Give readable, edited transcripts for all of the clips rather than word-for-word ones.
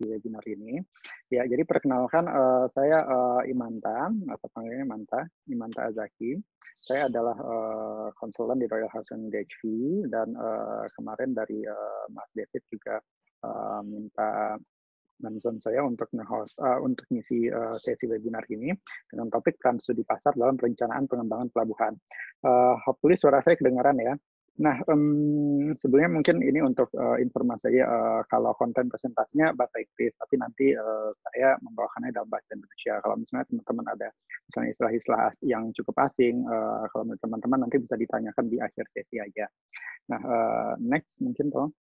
sesi webinar ini. Ya, jadi perkenalkan saya Imanta, atau panggilnya Imanta Azaki. Saya adalah konsultan di Royal Haskoning DHV dan kemarin dari Mas David juga minta bantuan saya untuk untuk ngisi sesi webinar ini dengan topik peran studi pasar dalam perencanaan pengembangan pelabuhan. Hopefully suara saya kedengaran ya. Nah, sebelumnya mungkin ini untuk informasi kalau konten presentasinya bahasa Inggris, tapi nanti saya membawakannya dalam bahasa Indonesia. Kalau misalnya teman-teman ada misalnya istilah-istilah yang cukup asing, kalau teman-teman nanti bisa ditanyakan di akhir sesi aja. Nah, next mungkin tolong.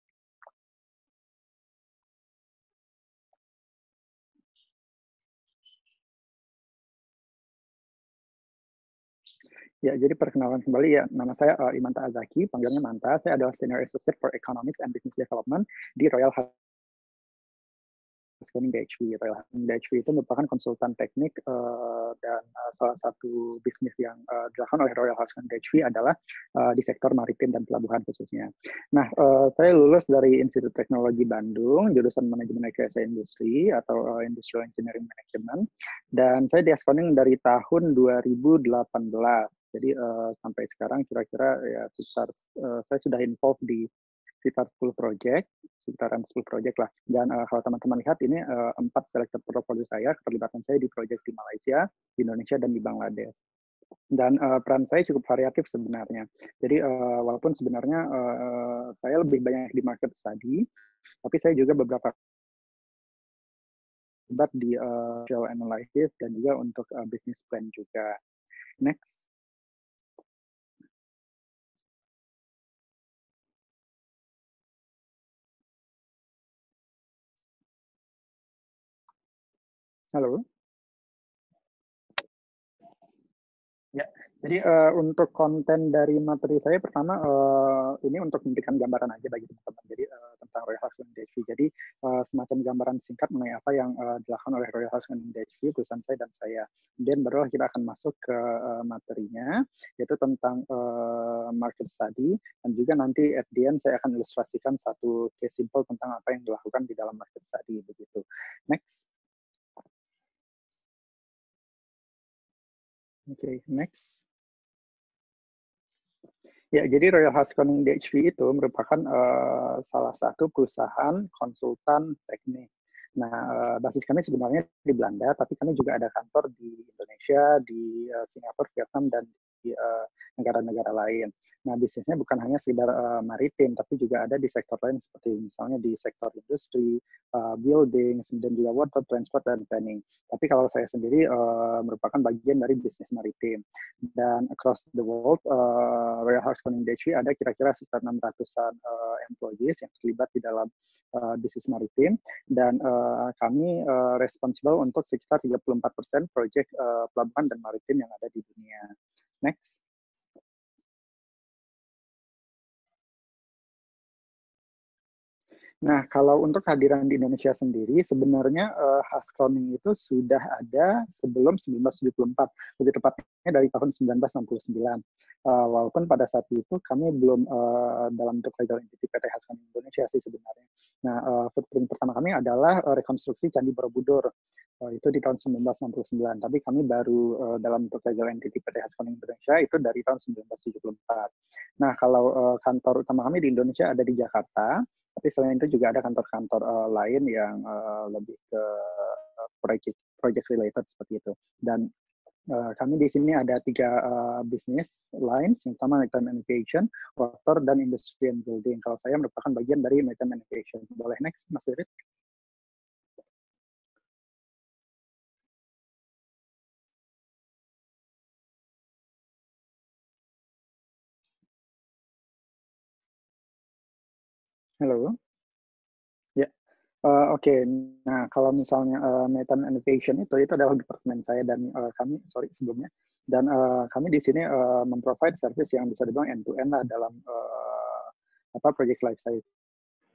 Ya, jadi perkenalan kembali ya, nama saya Imanta Azaki, panggilnya Manta. Saya adalah Senior Associate for Economics and Business Development di Royal Haskoning DHV. Royal Haskoning DHV itu merupakan konsultan teknik dan salah satu bisnis yang dilakukan oleh Royal Haskoning DHV adalah di sektor maritim dan pelabuhan khususnya. Nah, saya lulus dari Institut Teknologi Bandung, jurusan Manajemen Rekayasa Industri atau Industrial Engineering Management, dan saya di Haskoning dari tahun 2018. Jadi sampai sekarang kira-kira ya sekitar saya sudah involved di sekitar 10 project, sekitaran 10 project lah. Dan kalau teman-teman lihat ini 4 selected portfolio saya, keterlibatan saya di project di Malaysia, di Indonesia, dan di Bangladesh. Dan peran saya cukup variatif sebenarnya. Jadi walaupun sebenarnya saya lebih banyak di market study, tapi saya juga beberapa terlibat di financial analysis dan juga untuk business plan juga. Next. Halo. Ya, jadi untuk konten dari materi saya pertama ini untuk memberikan gambaran aja bagi teman-teman. Jadi tentang Royal Haskoning DHV. Jadi semacam gambaran singkat mengenai apa yang dilakukan oleh Royal Haskoning DHV, perusahaan saya dan saya. Kemudian baru kita akan masuk ke materinya, yaitu tentang market study, dan juga nanti at the end saya akan ilustrasikan satu case simple tentang apa yang dilakukan di dalam market study begitu. Next. Oke, next. Ya, jadi Royal Haskoning DHV itu merupakan salah satu perusahaan konsultan teknik. Nah, basis kami sebenarnya di Belanda, tapi kami juga ada kantor di Indonesia, di Singapura, Vietnam, dan di negara-negara lain. Nah, bisnisnya bukan hanya sekedar maritim, tapi juga ada di sektor lain seperti misalnya di sektor industri, building, dan juga water, transport, dan planning. Tapi kalau saya sendiri merupakan bagian dari bisnis maritim. Dan across the world, Royal Haskoning DHV ada kira-kira sekitar 600-an employees yang terlibat di dalam bisnis maritim, dan kami responsible untuk sekitar 34% proyek pelabuhan dan maritim yang ada di dunia. Next. Nah, kalau untuk kehadiran di Indonesia sendiri, sebenarnya Haskoning itu sudah ada sebelum 1974, lebih tepatnya dari tahun 1969. Walaupun pada saat itu kami belum dalam bentuk legal entity PT Haskoning Indonesia sih sebenarnya. Nah, footprint pertama kami adalah rekonstruksi Candi Borobudur, itu di tahun 1969. Tapi kami baru dalam bentuk legal entity PT Haskoning Indonesia itu dari tahun 1974. Nah, kalau kantor utama kami di Indonesia ada di Jakarta, tapi selain itu juga ada kantor-kantor lain yang lebih ke project related seperti itu. Dan kami di sini ada 3 bisnis lines, yang pertama maritime navigation, water, dan industry and building. Kalau saya merupakan bagian dari maritime navigation. Boleh next, Mas Irit? Halo? Ya. Oke. Nah, kalau misalnya maritime navigation itu adalah departemen saya, dan kami, sebelumnya, dan kami di sini memprovide service yang bisa dibilang end to end lah dalam project life cycle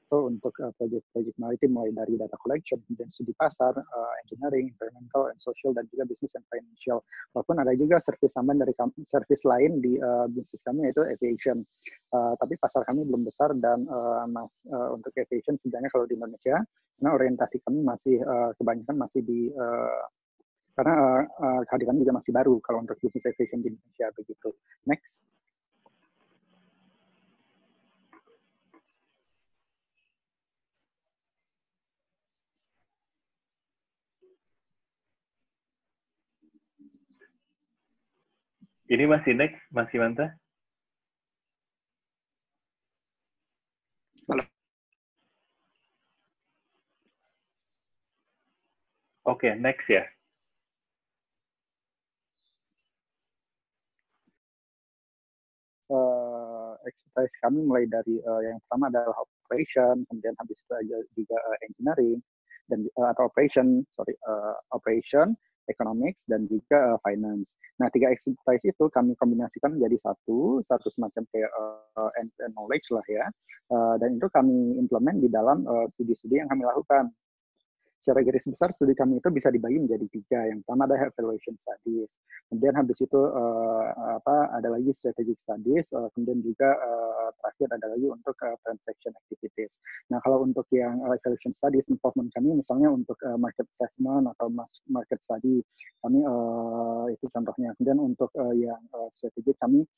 untuk proyek-proyek maritim mulai dari data collection, kemudian studi pasar, engineering, environmental, and social, dan juga business and financial. Walaupun ada juga service tambahan dari service lain di bisnis kami yaitu aviation. Tapi pasar kami belum besar dan untuk aviation sebenarnya kalau di Indonesia, karena orientasi kami masih kebanyakan masih di karena kehadiran juga masih baru kalau untuk bisnis aviation di Indonesia begitu. Next. Ini masih next, masih Manta? Halo. Oke, next ya. Expertise kami mulai dari yang pertama adalah operation, kemudian habis itu juga engineering dan atau operation, economics, dan juga finance. Nah, 3 expertise itu kami kombinasikan menjadi satu semacam kayak end knowledge lah ya, dan itu kami implement di dalam studi-studi yang kami lakukan. Secara garis besar studi kami itu bisa dibagi menjadi 3. Yang pertama ada evaluation studies, kemudian habis itu ada lagi strategic studies, kemudian juga terakhir ada lagi untuk transaction activities. Nah, kalau untuk yang evaluation studies, involvement kami misalnya untuk market assessment atau market study, kami itu contohnya. Kemudian untuk yang strategic kami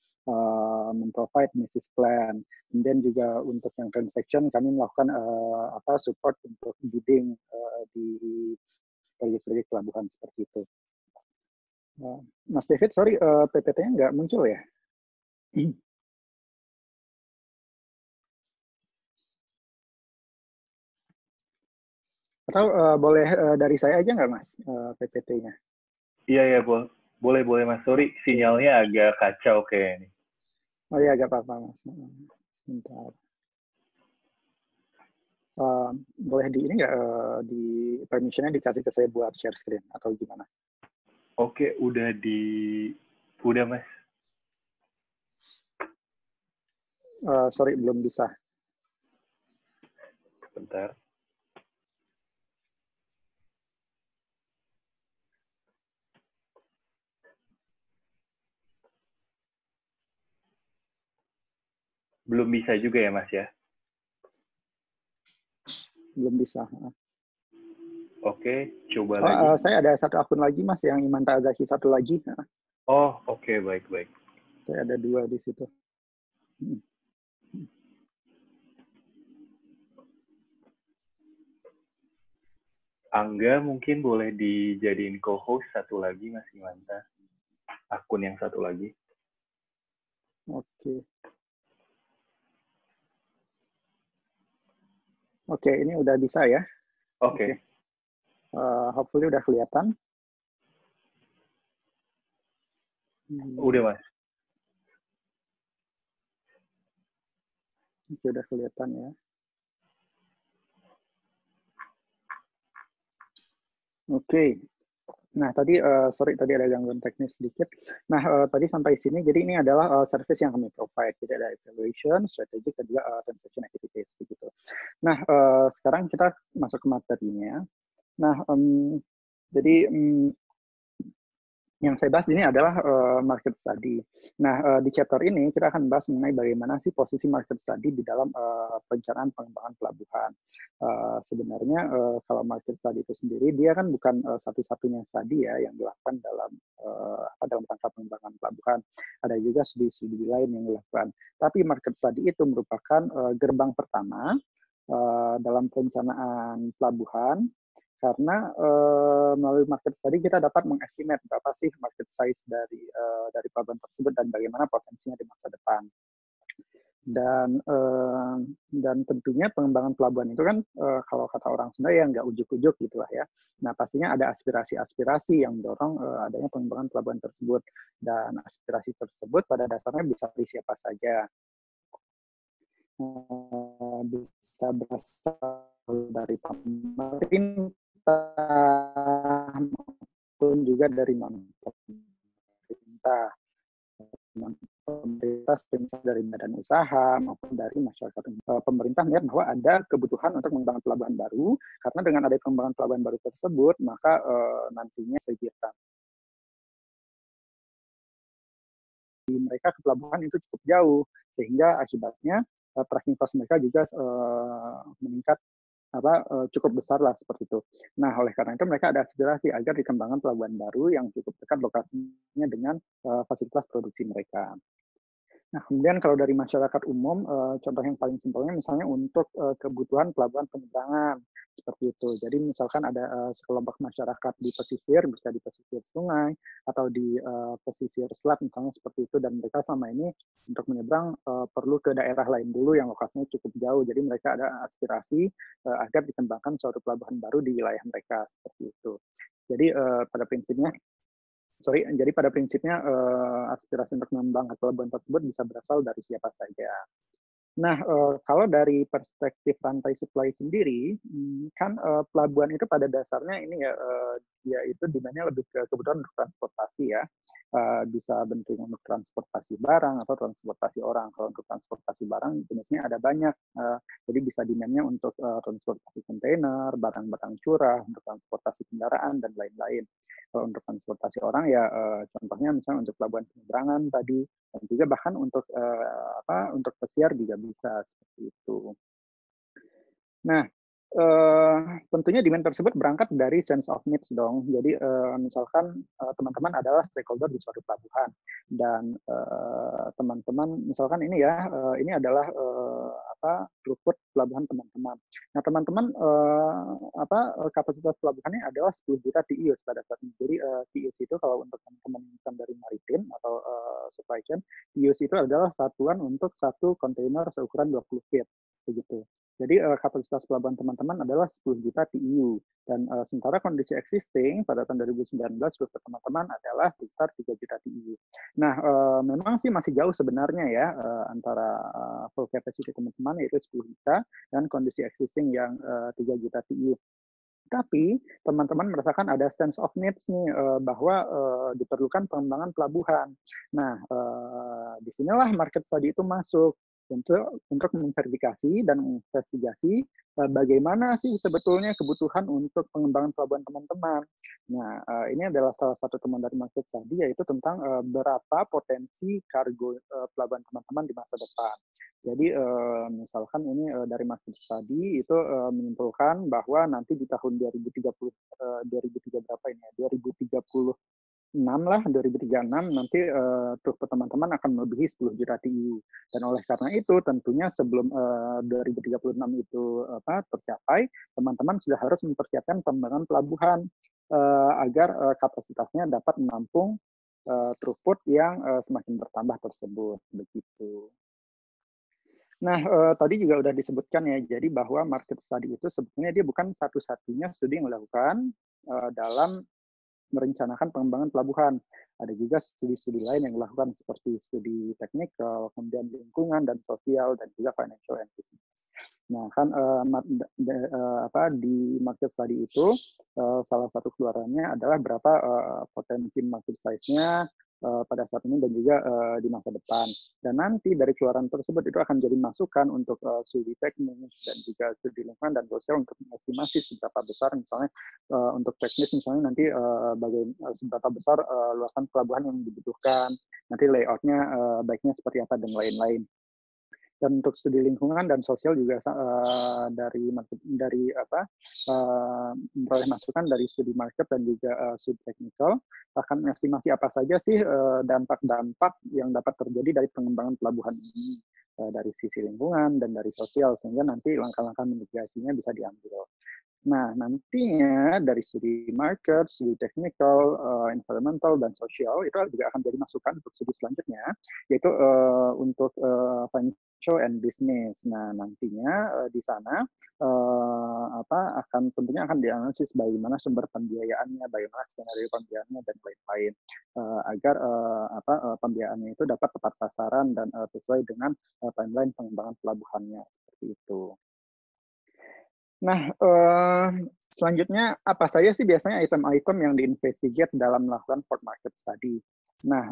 memprovide business plan. Kemudian juga untuk yang transaction kami melakukan support untuk bidding di proyek-proyek pelabuhan seperti itu. Mas David, sorry, PPT-nya nggak muncul ya? Atau boleh dari saya aja nggak, Mas, PPT-nya? Iya, boleh Mas. Sorry, sinyalnya agak kacau kayak ini. Oh iya, nggak apa-apa, Mas. Sebentar. Boleh di ini nggak, di permission-nya dikasih ke saya buat share screen atau gimana? Oke, udah Mas. Sorry, belum bisa. Bentar. Belum bisa juga ya, Mas ya? Belum bisa. Oke, coba lagi. Saya ada satu akun lagi, Mas, yang Imanta Azahi satu lagi. Oh, oke, baik. Saya ada 2 di situ. Angga mungkin boleh dijadiin co-host satu lagi, Mas Imanta. Akun yang satu lagi. Oke, ini udah bisa ya? Oke. Hopefully udah kelihatan. Udah, Mas. Oke, udah kelihatan ya. Oke. Nah, tadi tadi ada gangguan teknis sedikit. Nah, tadi sampai sini, jadi ini adalah service yang kami provide. Jadi ada evaluation, strategic, dan juga transaction activities begitu. Nah, sekarang kita masuk ke materinya. Nah, jadi yang saya bahas ini adalah market study. Nah, di chapter ini kita akan bahas mengenai bagaimana sih posisi market study di dalam perencanaan pengembangan pelabuhan. Sebenarnya kalau market study itu sendiri, dia kan bukan satu-satunya study ya yang dilakukan dalam rangka pengembangan pelabuhan. Ada juga studi-studi lain yang dilakukan. Tapi market study itu merupakan gerbang pertama dalam perencanaan pelabuhan, karena melalui market study kita dapat mengestimate berapa sih market size dari pelabuhan tersebut dan bagaimana potensinya di masa depan. Dan tentunya pengembangan pelabuhan itu kan kalau kata orang Sunda ya nggak ujuk-ujuk gitu lah ya. Nah, pastinya ada aspirasi-aspirasi yang mendorong adanya pengembangan pelabuhan tersebut, dan aspirasi tersebut pada dasarnya bisa dari siapa saja. Bisa berasal dari pemerintah maupun juga dari non-pemerintah, pemerintah dari badan usaha maupun dari masyarakat. Pemerintah melihat bahwa ada kebutuhan untuk membangun pelabuhan baru, karena dengan ada pengembangan pelabuhan baru tersebut, maka nantinya sekitar mereka ke pelabuhan itu cukup jauh, sehingga akibatnya tracking cost mereka juga meningkat cukup besar lah seperti itu. Nah, oleh karena itu mereka ada aspirasi agar dikembangkan pelabuhan baru yang cukup dekat lokasinya dengan fasilitas produksi mereka. Nah, kemudian kalau dari masyarakat umum, contoh yang paling simpelnya misalnya untuk kebutuhan pelabuhan penyeberangan, seperti itu. Jadi misalkan ada sekelompok masyarakat di pesisir, bisa di pesisir sungai, atau di pesisir selat misalnya seperti itu, dan mereka selama ini untuk menyeberang perlu ke daerah lain dulu yang lokasinya cukup jauh. Jadi mereka ada aspirasi agar dikembangkan suatu pelabuhan baru di wilayah mereka, seperti itu. Jadi jadi pada prinsipnya aspirasi untuk mengembangkan pelabuhan tersebut bisa berasal dari siapa saja. Nah, kalau dari perspektif rantai supply sendiri, kan pelabuhan itu pada dasarnya ini ya, dia itu demand-nya lebih ke kebutuhan untuk transportasi ya. Bisa bentuk untuk transportasi barang atau transportasi orang. Kalau untuk transportasi barang jenisnya ada banyak. Jadi bisa demand-nya untuk transportasi kontainer, barang-barang curah, untuk transportasi kendaraan, dan lain-lain. Kalau untuk transportasi orang ya contohnya misalnya untuk pelabuhan penyeberangan tadi, dan juga bahkan untuk pesiar juga bisa seperti itu. Nah, tentunya demand tersebut berangkat dari sense of needs dong. Jadi misalkan teman-teman adalah stakeholder di suatu pelabuhan, dan teman-teman misalkan ini ya, ini adalah throughput pelabuhan teman-teman. Nah, teman-teman kapasitas pelabuhannya adalah 10 juta TEUs pada saat ini. Jadi TEUs itu kalau untuk teman-teman dari maritim atau supply chain, TEUs itu adalah satuan untuk satu kontainer seukuran 20 feet begitu. Jadi kapasitas pelabuhan teman-teman adalah 10 juta TEU, dan sementara kondisi existing pada tahun 2019 rute teman-teman adalah sekitar 3 juta TEU. Nah, memang sih masih jauh sebenarnya ya antara full capacity teman-teman yaitu 10 juta dan kondisi existing yang 3 juta TEU. Tapi teman-teman merasakan ada sense of needs nih bahwa diperlukan pengembangan pelabuhan. Nah, disinilah market study itu masuk untuk memverifikasi dan menginvestigasi bagaimana sih sebetulnya kebutuhan untuk pengembangan pelabuhan teman-teman. Nah, ini adalah salah satu teman dari market study, yaitu tentang berapa potensi kargo pelabuhan teman-teman di masa depan. Jadi misalkan ini dari market study itu menyimpulkan bahwa nanti di tahun 2030 berapa ini ya, 2036 nanti throughput teman-teman akan melebihi 10 juta TEU. Dan oleh karena itu tentunya sebelum 2036 itu tercapai, teman-teman sudah harus mempersiapkan pengembangan pelabuhan agar kapasitasnya dapat menampung throughput yang semakin bertambah tersebut, begitu. Nah, tadi juga sudah disebutkan ya, jadi bahwa market study itu sebetulnya dia bukan satu-satunya studi yang dilakukan dalam merencanakan pengembangan pelabuhan. Ada juga studi-studi lain yang dilakukan seperti studi teknikal, kemudian lingkungan dan sosial, dan juga financial and business. Nah, kan di market study itu salah satu keluarannya adalah berapa potensi market size-nya pada saat ini dan juga di masa depan. Dan nanti dari keluaran tersebut itu akan jadi masukan untuk studi teknis dan juga studi lingkungan dan sosial untuk mengestimasi seberapa besar misalnya untuk teknis misalnya nanti seberapa besar luasan pelabuhan yang dibutuhkan, nanti layoutnya baiknya seperti apa dan lain-lain. Dan untuk studi lingkungan dan sosial juga memperoleh masukan dari studi market dan juga studi teknikal akan mengestimasi apa saja sih dampak-dampak yang dapat terjadi dari pengembangan pelabuhan ini dari sisi lingkungan dan dari sosial, sehingga nanti langkah-langkah mitigasinya bisa diambil. Nah, nantinya dari studi market, studi technical, environmental, dan sosial itu juga akan jadi masukan untuk studi selanjutnya, yaitu untuk financial and business. Nah, nantinya di sana tentunya akan dianalisis bagaimana sumber pembiayaannya, bagaimana skenario pembiayaannya, dan lain-lain agar pembiayaannya itu dapat tepat sasaran dan sesuai dengan timeline pengembangan pelabuhannya, seperti itu. Nah, selanjutnya apa saja sih biasanya item-item yang diinvestigate dalam melakukan port market study? Nah,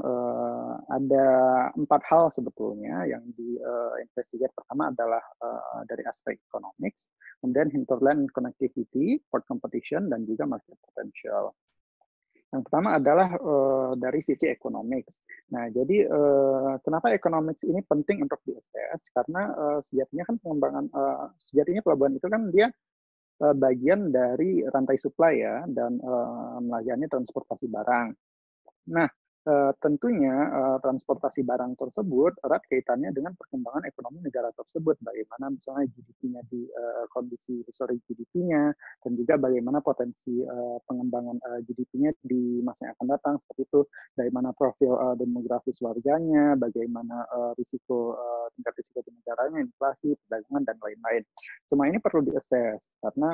ada 4 hal sebetulnya yang investigate. Pertama adalah dari aspek economics, kemudian hinterland connectivity, port competition, dan juga market potential. Yang pertama adalah dari sisi economics. Nah, jadi kenapa economics ini penting untuk diakses? Karena sejatinya kan sejatinya pelabuhan itu kan dia bagian dari rantai supply ya, dan melayani transportasi barang. Nah, tentunya transportasi barang tersebut erat kaitannya dengan perkembangan ekonomi negara tersebut. Bagaimana misalnya GDP-nya di kondisi historik GDP-nya, dan juga bagaimana potensi pengembangan GDP-nya di masa yang akan datang, seperti itu. Dari mana profil demografis warganya, bagaimana tingkat risiko di negaranya, inflasi, perdagangan, dan lain-lain. Semua ini perlu diakses, karena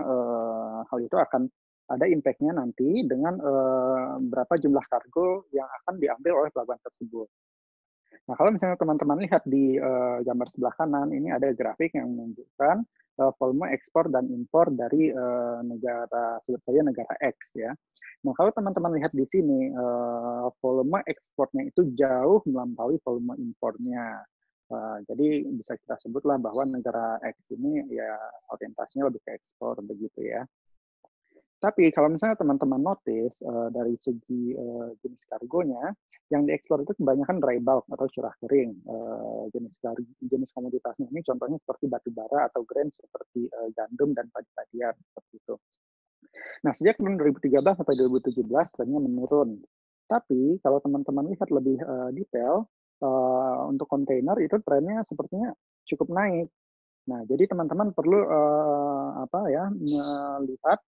hal itu akan ada impact-nya nanti dengan berapa jumlah kargo yang akan diambil oleh pelabuhan tersebut. Nah, kalau misalnya teman-teman lihat di gambar sebelah kanan, ini ada grafik yang menunjukkan volume ekspor dan impor dari negara, sebut saja negara X ya. Nah, kalau teman-teman lihat di sini, volume ekspornya itu jauh melampaui volume impornya. Jadi bisa kita sebutlah bahwa negara X ini ya orientasinya lebih ke ekspor begitu ya. Tapi kalau misalnya teman-teman notice dari segi jenis kargonya, yang diekspor itu kebanyakan dry bulk atau curah kering. Jenis komoditasnya ini contohnya seperti batu bara atau grain seperti gandum dan padi-padian seperti itu. Nah, sejak tahun 2013 sampai 2017 trennya menurun. Tapi kalau teman-teman lihat lebih detail, untuk kontainer itu trennya sepertinya cukup naik. Nah, jadi teman-teman perlu melihat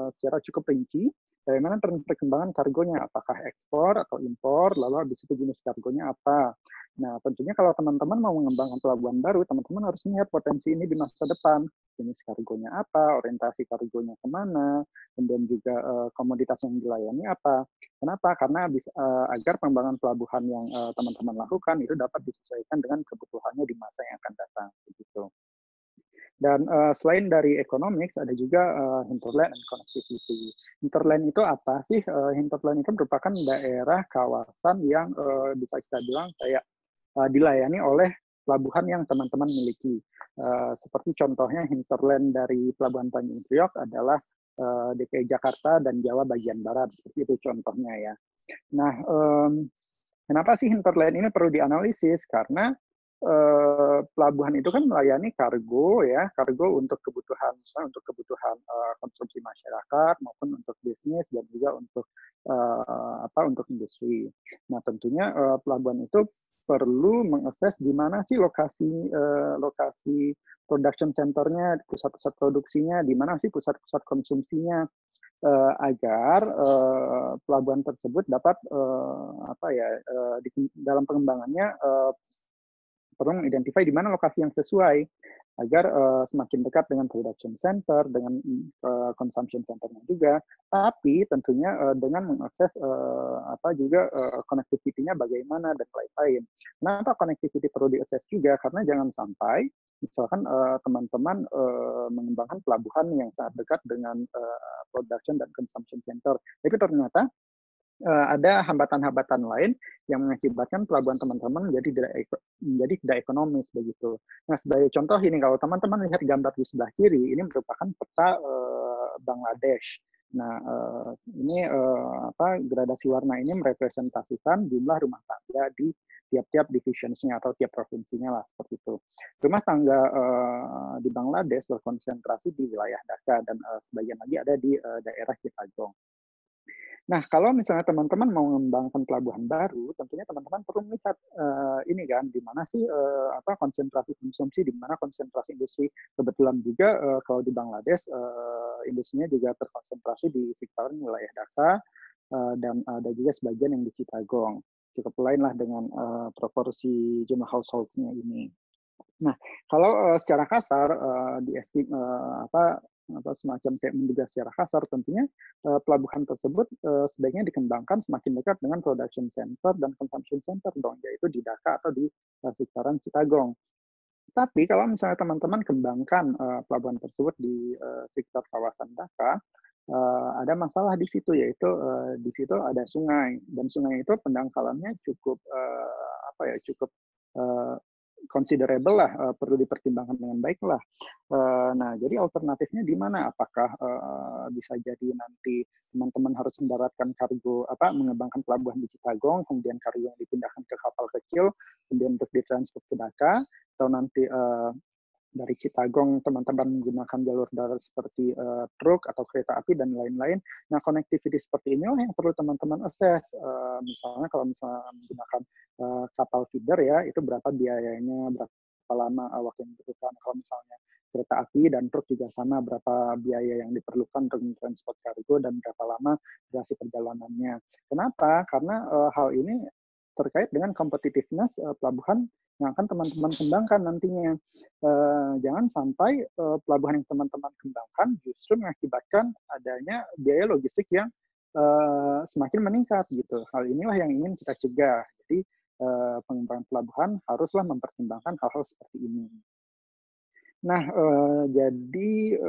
secara cukup rinci bagaimana perkembangan kargonya, apakah ekspor atau impor, lalu habis itu jenis kargonya apa. Nah, tentunya kalau teman-teman mau mengembangkan pelabuhan baru, teman-teman harus melihat potensi ini di masa depan. Jenis kargonya apa, orientasi kargonya kemana, kemudian juga komoditas yang dilayani apa. Kenapa? Karena agar pengembangan pelabuhan yang teman-teman lakukan itu dapat disesuaikan dengan kebutuhannya di masa yang akan datang. Begitu. Dan selain dari economics, ada juga hinterland and connectivity. Hinterland itu apa sih? Hinterland itu merupakan daerah kawasan yang bisa kita bilang kayak dilayani oleh pelabuhan yang teman-teman miliki. Seperti contohnya hinterland dari Pelabuhan Tanjung Priok adalah DKI Jakarta dan Jawa bagian barat. Seperti itu contohnya ya. Nah, kenapa sih hinterland ini perlu dianalisis? Karena pelabuhan itu kan melayani kargo ya, kargo untuk kebutuhan, misalnya untuk kebutuhan konsumsi masyarakat maupun untuk bisnis dan juga untuk industri. Nah, tentunya pelabuhan itu perlu mengakses di mana sih lokasi production center-nya, pusat-pusat produksinya, di mana sih pusat-pusat konsumsinya, agar pelabuhan tersebut dapat dalam pengembangannya perlu mengidentify di mana lokasi yang sesuai agar semakin dekat dengan production center, dengan consumption center-nya juga, tapi tentunya dengan mengakses connectivity-nya bagaimana dan lain-lain. Kenapa connectivity perlu diakses juga? Karena jangan sampai misalkan teman-teman mengembangkan pelabuhan yang sangat dekat dengan production dan consumption center, tapi ternyata ada hambatan-hambatan lain yang mengakibatkan pelabuhan teman-teman menjadi tidak ekonomis begitu. Nah, sebagai contoh ini, kalau teman-teman lihat gambar di sebelah kiri, ini merupakan peta Bangladesh. Nah, gradasi warna ini merepresentasikan jumlah rumah tangga di tiap-tiap divisionsnya atau tiap provinsinya lah, seperti itu. Rumah tangga di Bangladesh terkonsentrasi di wilayah Dhaka dan sebagian lagi ada di daerah Chittagong. Nah, kalau misalnya teman-teman mau mengembangkan pelabuhan baru, tentunya teman-teman perlu melihat ini kan, di mana sih konsentrasi konsumsi, di mana konsentrasi industri. Kebetulan juga kalau di Bangladesh, industrinya juga terkonsentrasi di sekitaran wilayah Dhaka, dan ada juga sebagian yang di Chittagong. Cukup lain lah dengan proporsi jumlah households-nya ini. Nah, kalau secara kasar semacam kayak menduga secara kasar, tentunya pelabuhan tersebut sebaiknya dikembangkan semakin dekat dengan production center dan consumption center dong, yaitu di Dhaka atau di sekitaran Chittagong. Tapi kalau misalnya teman-teman kembangkan pelabuhan tersebut di sekitar kawasan Dhaka, ada masalah di situ, yaitu di situ ada sungai, dan sungai itu pendangkalannya cukup apa ya, cukup uh, considerable lah, perlu dipertimbangkan dengan baik lah. Nah, jadi alternatifnya di mana? Apakah bisa jadi nanti teman-teman harus mendaratkan kargo, mengembangkan pelabuhan di Citagong, kemudian kargo yang dipindahkan ke kapal kecil, kemudian untuk ditransport ke Dhaka, atau nanti dari Citagong teman-teman menggunakan jalur darat seperti truk atau kereta api dan lain-lain. Nah, connectivity seperti inilah yang perlu teman-teman assess. Misalnya kalau misalnya menggunakan kapal feeder ya, itu berapa biayanya, berapa lama waktu yang diperlukan. Kalau misalnya kereta api dan truk juga sama, berapa biaya yang diperlukan untuk transport kargo dan berapa lama durasi perjalanannya. Kenapa? Karena hal ini terkait dengan competitiveness pelabuhan yang akan teman-teman kembangkan nantinya. Jangan sampai pelabuhan yang teman-teman kembangkan justru mengakibatkan adanya biaya logistik yang semakin meningkat gitu. Hal inilah yang ingin kita cegah. Jadi pengembangan pelabuhan haruslah mempertimbangkan hal-hal seperti ini. Nah, jadi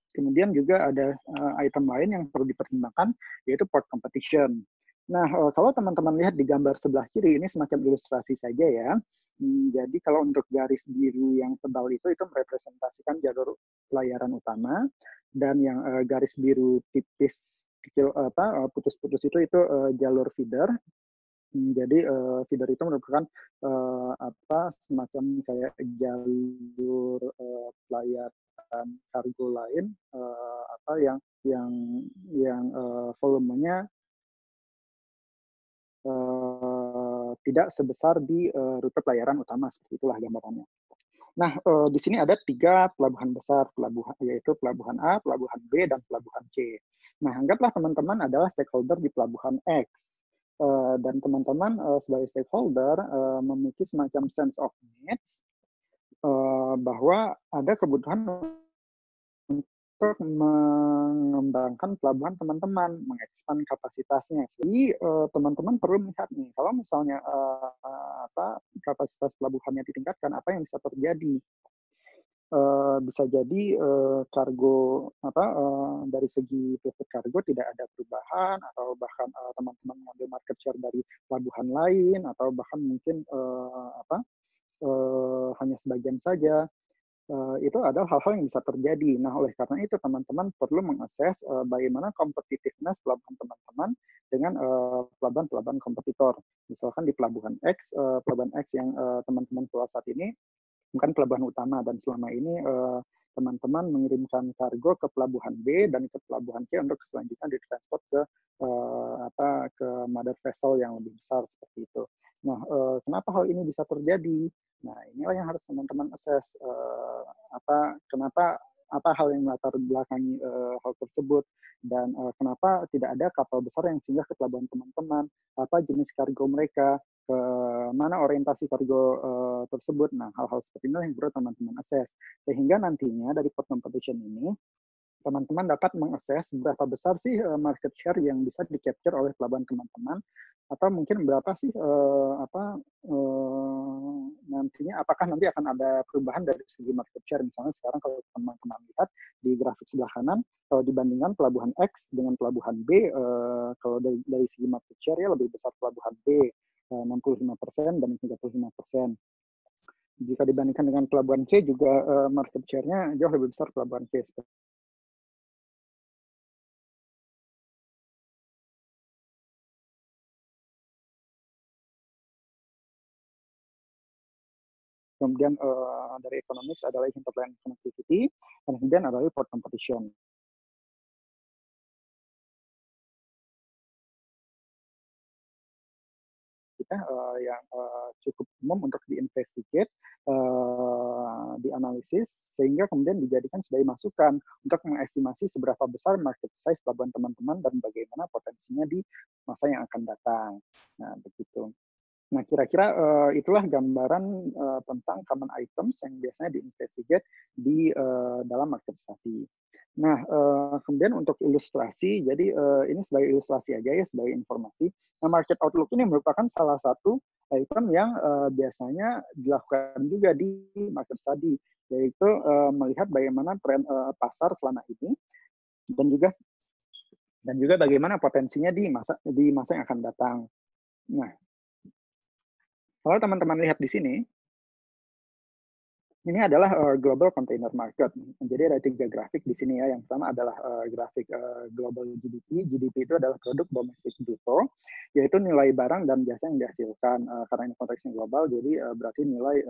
kemudian juga ada item lain yang perlu dipertimbangkan, yaitu port competition. Nah, kalau teman-teman lihat di gambar sebelah kiri, ini semacam ilustrasi saja ya. Jadi kalau untuk garis biru yang tebal itu merepresentasikan jalur pelayaran utama, dan yang garis biru tipis kecil putus-putus itu jalur feeder. Jadi feeder itu merupakan semacam kayak jalur pelayaran kargo lain yang volumenya tidak sebesar di rute pelayaran utama, seperti itulah gambarannya. Nah, di sini ada 3 pelabuhan besar, yaitu pelabuhan A, pelabuhan B, dan pelabuhan C. Nah, anggaplah teman-teman adalah stakeholder di pelabuhan X. Dan teman-teman sebagai stakeholder memiliki semacam sense of needs, bahwa ada kebutuhan untuk mengembangkan pelabuhan teman-teman, mengekspan kapasitasnya. Jadi teman-teman perlu melihat nih, kalau misalnya kapasitas pelabuhannya ditingkatkan, apa yang bisa terjadi? Bisa jadi kargo dari segi profit kargo tidak ada perubahan, atau bahkan teman-teman mengambil market share dari pelabuhan lain, atau bahkan mungkin hanya sebagian saja. Itu adalah hal-hal yang bisa terjadi. Nah, oleh karena itu teman-teman perlu mengakses bagaimana competitiveness pelabuhan teman-teman dengan pelabuhan-pelabuhan kompetitor. Misalkan di pelabuhan X yang teman-teman kelola saat ini bukan pelabuhan utama, dan selama ini teman-teman mengirimkan kargo ke pelabuhan B dan ke pelabuhan C untuk selanjutnya ditransport ke mother vessel yang lebih besar seperti itu. Nah, kenapa hal ini bisa terjadi? Nah, inilah yang harus teman-teman assess, kenapa, apa hal yang melatar belakangi hal tersebut, dan kenapa tidak ada kapal besar yang singgah ke pelabuhan teman-teman, apa jenis kargo mereka, ke mana orientasi kargo tersebut. Nah, hal-hal seperti ini yang perlu teman-teman assess. Sehingga nantinya dari port competition ini, teman-teman dapat mengakses berapa besar sih market share yang bisa di-capture oleh pelabuhan teman-teman, atau mungkin berapa sih nantinya, apakah nanti akan ada perubahan dari segi market share. Misalnya sekarang kalau teman-teman lihat di grafik sebelah kanan, kalau dibandingkan pelabuhan X dengan pelabuhan B, kalau dari segi market share ya lebih besar pelabuhan B, 65% dan 35%. Jika dibandingkan dengan pelabuhan C juga market share-nya jauh lebih besar pelabuhan C. Kemudian dari economics adalah hinterland connectivity, dan kemudian adalah port competition. Kita yang cukup umum untuk diinvestigate, dianalisis, sehingga kemudian dijadikan sebagai masukan untuk mengestimasi seberapa besar market size pelabuhan teman-teman dan bagaimana potensinya di masa yang akan datang. Nah, begitu. Nah, kira-kira itulah gambaran tentang common items yang biasanya diinvestigate di dalam market study. Nah, kemudian untuk ilustrasi, jadi ini sebagai ilustrasi aja ya, sebagai informasi. Nah, market outlook ini merupakan salah satu item yang biasanya dilakukan juga di market study, yaitu melihat bagaimana tren pasar selama ini, dan juga dan juga bagaimana potensinya di masa yang akan datang. Nah, kalau teman-teman lihat di sini, ini adalah global container market. Jadi ada 3 grafik di sini ya. Yang pertama adalah grafik global GDP. GDP itu adalah produk domestik bruto, yaitu nilai barang dan jasa yang dihasilkan. Karena ini konteksnya global, jadi berarti nilai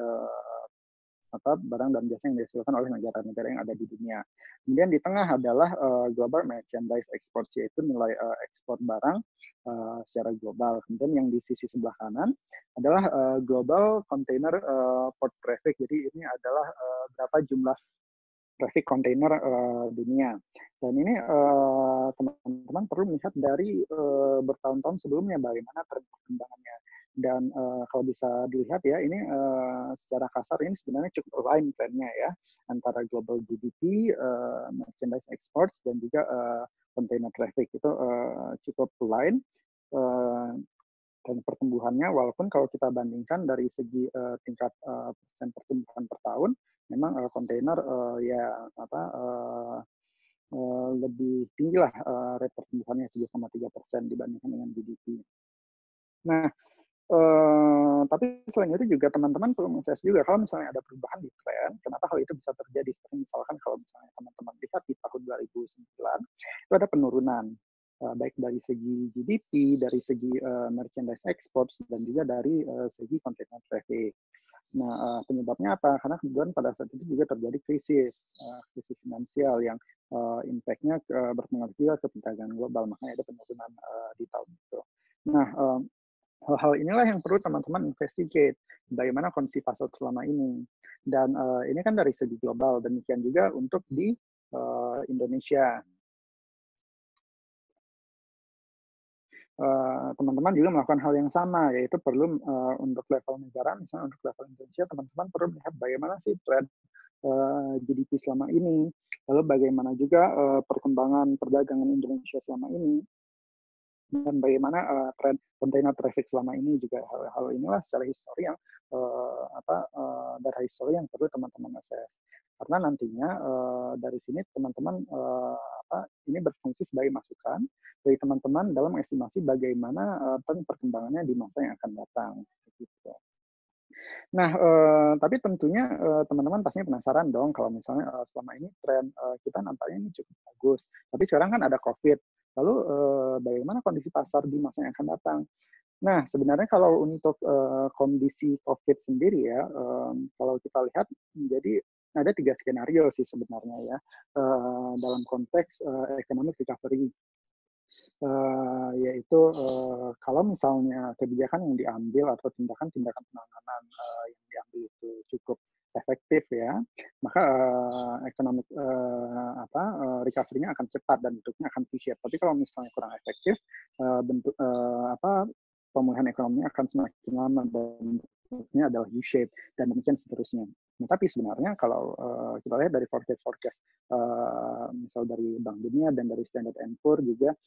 barang dan jasa yang dihasilkan oleh negara-negara yang ada di dunia. Kemudian di tengah adalah global merchandise export, yaitu nilai ekspor barang secara global. Kemudian yang di sisi sebelah kanan adalah global container port traffic. Jadi ini adalah berapa jumlah traffic kontainer dunia. Dan ini teman-teman perlu melihat dari bertahun-tahun sebelumnya bagaimana perkembangannya. Dan kalau bisa dilihat ya, ini secara kasar ini sebenarnya cukup align trendnya ya, antara global GDP, merchandise exports, dan juga container traffic itu cukup align. Dan pertumbuhannya, walaupun kalau kita bandingkan dari segi tingkat persen pertumbuhan per tahun, memang kontainer lebih tinggi lah rate pertumbuhannya 7,3% dibandingkan dengan GDP. Nah, tapi selain itu juga teman-teman perlu mengakses juga kalau misalnya ada perubahan di tren, kenapa hal itu bisa terjadi? Seperti misalkan kalau misalnya teman-teman lihat di tahun 2009 itu ada penurunan baik dari segi GDP, dari segi merchandise export, dan juga dari segi container traffic. Nah, penyebabnya apa? Karena kemudian pada saat itu juga terjadi krisis finansial yang impact-nya berpengaruh juga ke perdagangan global, makanya ada penurunan di tahun itu. Nah, hal-hal inilah yang perlu teman-teman investigate, bagaimana kondisi pasar selama ini. Dan ini kan dari segi global, demikian juga untuk di Indonesia. Teman-teman juga melakukan hal yang sama, yaitu perlu untuk level negara, misalnya untuk level Indonesia, teman-teman perlu melihat bagaimana sih tren GDP selama ini, lalu bagaimana juga perkembangan perdagangan Indonesia selama ini, dan bagaimana tren container traffic selama ini. Juga hal inilah secara histori yang dari histori yang perlu teman-teman akses, karena nantinya dari sini teman-teman ini berfungsi sebagai masukan dari teman-teman dalam estimasi bagaimana tren perkembangannya di masa yang akan datang gitu. Nah, tapi tentunya teman-teman pastinya penasaran dong kalau misalnya selama ini tren kita nampaknya ini cukup bagus, tapi sekarang kan ada COVID. Lalu bagaimana kondisi pasar di masa yang akan datang? Nah, sebenarnya kalau untuk kondisi COVID sendiri ya, kalau kita lihat jadi ada 3 skenario sih sebenarnya ya, dalam konteks economic recovery. Yaitu kalau misalnya kebijakan yang diambil atau tindakan-tindakan penanganan yang diambil itu cukup efektif ya, maka ekonomi recovery-nya akan cepat dan bentuknya akan V-shape. Tapi kalau misalnya kurang efektif, bentuk pemulihan ekonominya akan semakin lama dan bentuknya adalah U-shape dan demikian seterusnya. Nah, tapi sebenarnya kalau kita lihat dari forecast misal dari Bank Dunia dan dari Standard & Poor juga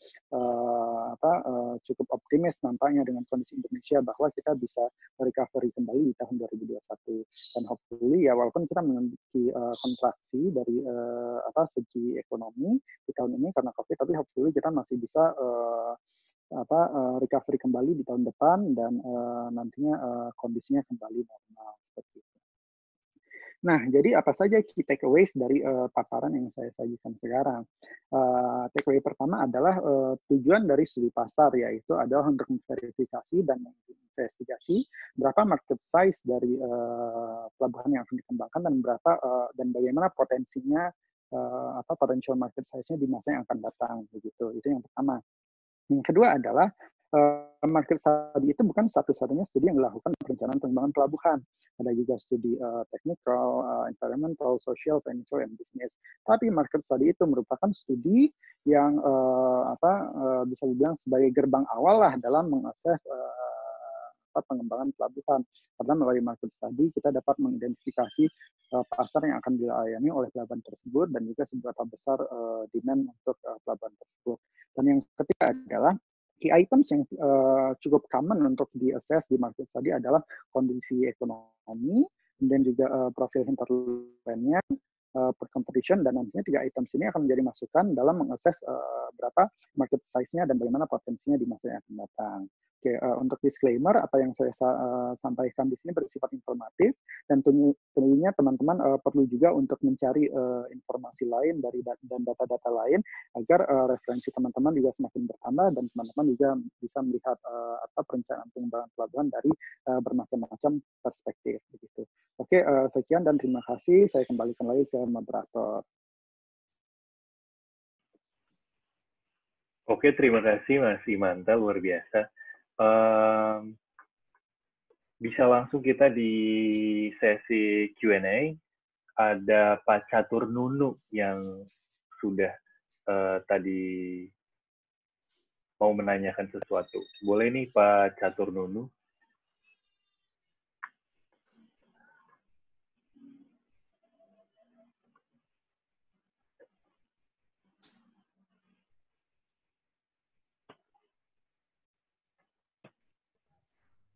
cukup optimis nampaknya dengan kondisi Indonesia bahwa kita bisa recovery kembali di tahun 2021, dan hopefully ya walaupun kita memiliki kontraksi dari segi ekonomi di tahun ini karena COVID, tapi hopefully kita masih bisa recovery kembali di tahun depan dan nantinya kondisinya kembali normal seperti itu. Nah, jadi apa saja key takeaways dari paparan yang saya sajikan sekarang? Takeaway pertama adalah tujuan dari studi pasar, yaitu adalah untuk memverifikasi dan menginvestigasi berapa market size dari pelabuhan yang akan dikembangkan dan berapa dan bagaimana potensinya potential market size-nya di masa yang akan datang, begitu. Itu yang pertama. Yang kedua adalah market study itu bukan satu-satunya studi yang dilakukan perencanaan pengembangan pelabuhan. Ada juga studi technical, environmental, social, financial, and business. Tapi market study itu merupakan studi yang bisa dibilang sebagai gerbang awal lah dalam mengakses pengembangan pelabuhan. Karena melalui market study kita dapat mengidentifikasi pasar yang akan dilayani oleh pelabuhan tersebut dan juga seberapa besar demand untuk pelabuhan tersebut. Dan yang ketiga adalah key items yang cukup common untuk di-assess di market study adalah kondisi ekonomi, kemudian juga profil hinterland-nya, per competition, dan nantinya 3 items ini akan menjadi masukan dalam mengakses berapa market size-nya dan bagaimana potensinya di masa yang akan datang. Oke, untuk disclaimer, apa yang saya sampaikan di sini bersifat informatif, dan tentunya teman-teman perlu juga untuk mencari informasi lain dan data-data lain agar referensi teman-teman juga semakin bertambah dan teman-teman juga bisa melihat perencanaan pengembangan pelabuhan dari bermacam-macam perspektif begitu. Oke, sekian dan terima kasih. Saya kembalikan lagi ke moderator. Oke, terima kasih Mas Imanta, luar biasa. Bisa langsung kita di sesi Q&A. Ada Pak Catur Nunu yang sudah tadi mau menanyakan sesuatu. Boleh nih Pak Catur Nunu?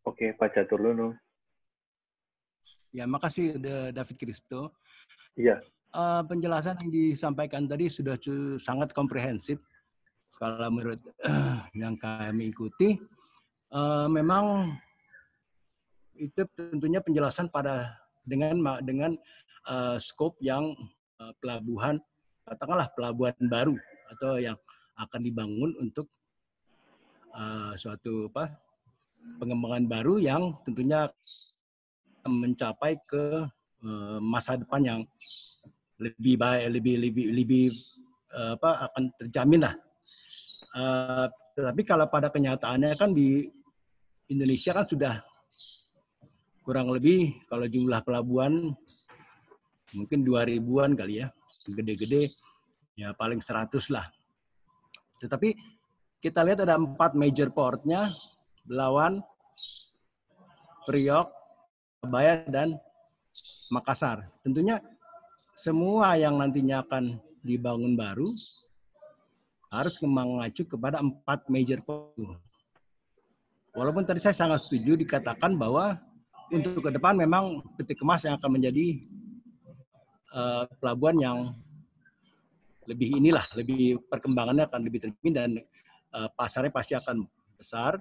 Oke, Pak Catur Nunu. Ya, makasih David Kristo. Iya. Penjelasan yang disampaikan tadi sudah sangat komprehensif. Kalau menurut yang kami ikuti, memang itu tentunya penjelasan dengan skop yang pelabuhan, katakanlah pelabuhan baru atau yang akan dibangun untuk suatu pengembangan baru yang tentunya mencapai ke masa depan yang lebih baik, lebih akan terjamin lah. Tetapi kalau pada kenyataannya kan di Indonesia kan sudah kurang lebih kalau jumlah pelabuhan mungkin 2000-an kali ya, gede-gede ya paling 100 lah. Tetapi kita lihat ada 4 major portnya, Belawan, Priok, Surabaya, dan Makassar. Tentunya semua yang nantinya akan dibangun baru harus mengacu kepada 4 major port. Walaupun tadi saya sangat setuju dikatakan bahwa untuk ke depan memang peti kemas yang akan menjadi pelabuhan yang lebih perkembangannya akan lebih terjamin dan pasarnya pasti akan besar.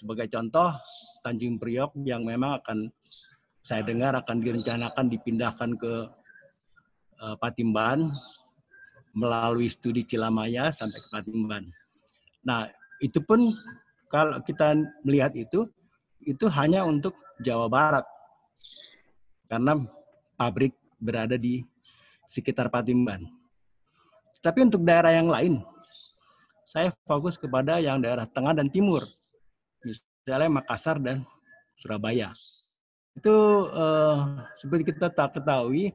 Sebagai contoh, Tanjung Priok yang memang saya dengar akan direncanakan dipindahkan ke Patimban melalui studi Cilamaya sampai ke Patimban. Nah, itu pun kalau kita melihat itu hanya untuk Jawa Barat. Karena pabrik berada di sekitar Patimban. Tapi untuk daerah yang lain, saya fokus kepada yang daerah tengah dan timur. Misalnya Makassar dan Surabaya. Itu seperti kita ketahui,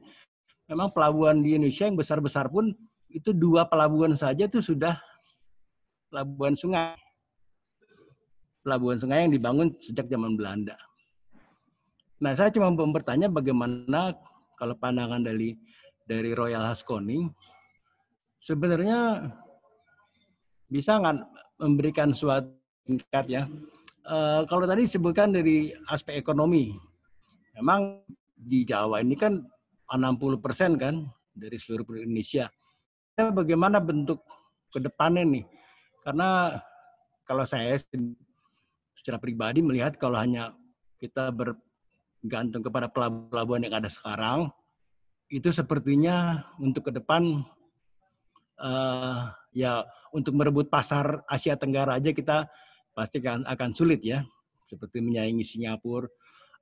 memang pelabuhan di Indonesia yang besar-besar pun itu 2 pelabuhan saja itu sudah pelabuhan sungai. Pelabuhan sungai yang dibangun sejak zaman Belanda. Nah, saya cuma bertanya bagaimana kalau pandangan dari Royal Haskoning, sebenarnya bisa nggak memberikan suatu tingkat ya? Kalau tadi disebutkan dari aspek ekonomi, memang di Jawa ini kan 60% kan dari seluruh Indonesia. Bagaimana bentuk ke depannya nih? Karena kalau saya secara pribadi melihat kalau hanya kita bergantung kepada pelabuhan yang ada sekarang, itu sepertinya untuk ke depan ya untuk merebut pasar Asia Tenggara aja kita pasti akan sulit ya. Seperti menyaingi Singapura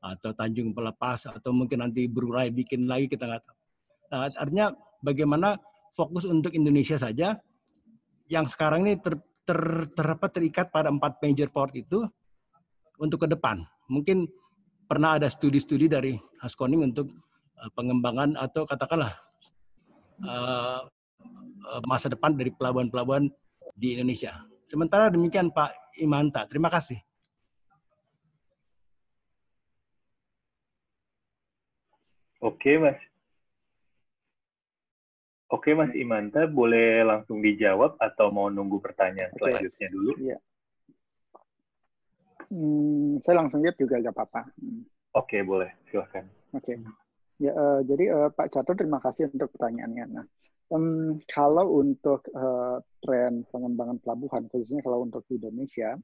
atau Tanjung Pelepas atau mungkin nanti Brunei bikin lagi kita nggak tahu. Nah, artinya bagaimana fokus untuk Indonesia saja yang sekarang ini terikat pada 4 major port itu untuk ke depan. Mungkin pernah ada studi-studi dari Haskoning untuk pengembangan atau katakanlah masa depan dari pelabuhan-pelabuhan di Indonesia. Sementara demikian Pak Imanta, terima kasih. Oke Mas Imanta, boleh langsung dijawab atau mau nunggu pertanyaan selanjutnya dulu? Iya. Saya langsung lihat juga nggak apa-apa. Oke, boleh. Silakan. Oke. Ya, jadi Pak Catur, terima kasih untuk pertanyaannya. Nah, kalau untuk tren pengembangan pelabuhan, khususnya kalau untuk di Indonesia,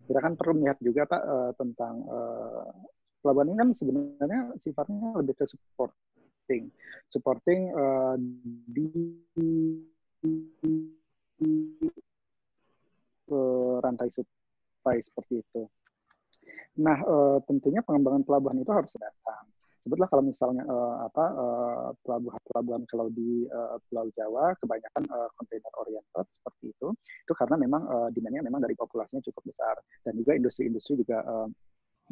kita kan perlu melihat juga Pak tentang pelabuhan ini kan sebenarnya sifatnya lebih ke supporting di rantai supply seperti itu. Nah, tentunya pengembangan pelabuhan itu harus datang. Sebutlah kalau misalnya pelabuhan kalau di Pulau Jawa kebanyakan container oriented seperti itu karena memang demand-nya memang dari populasinya cukup besar dan juga industri-industri juga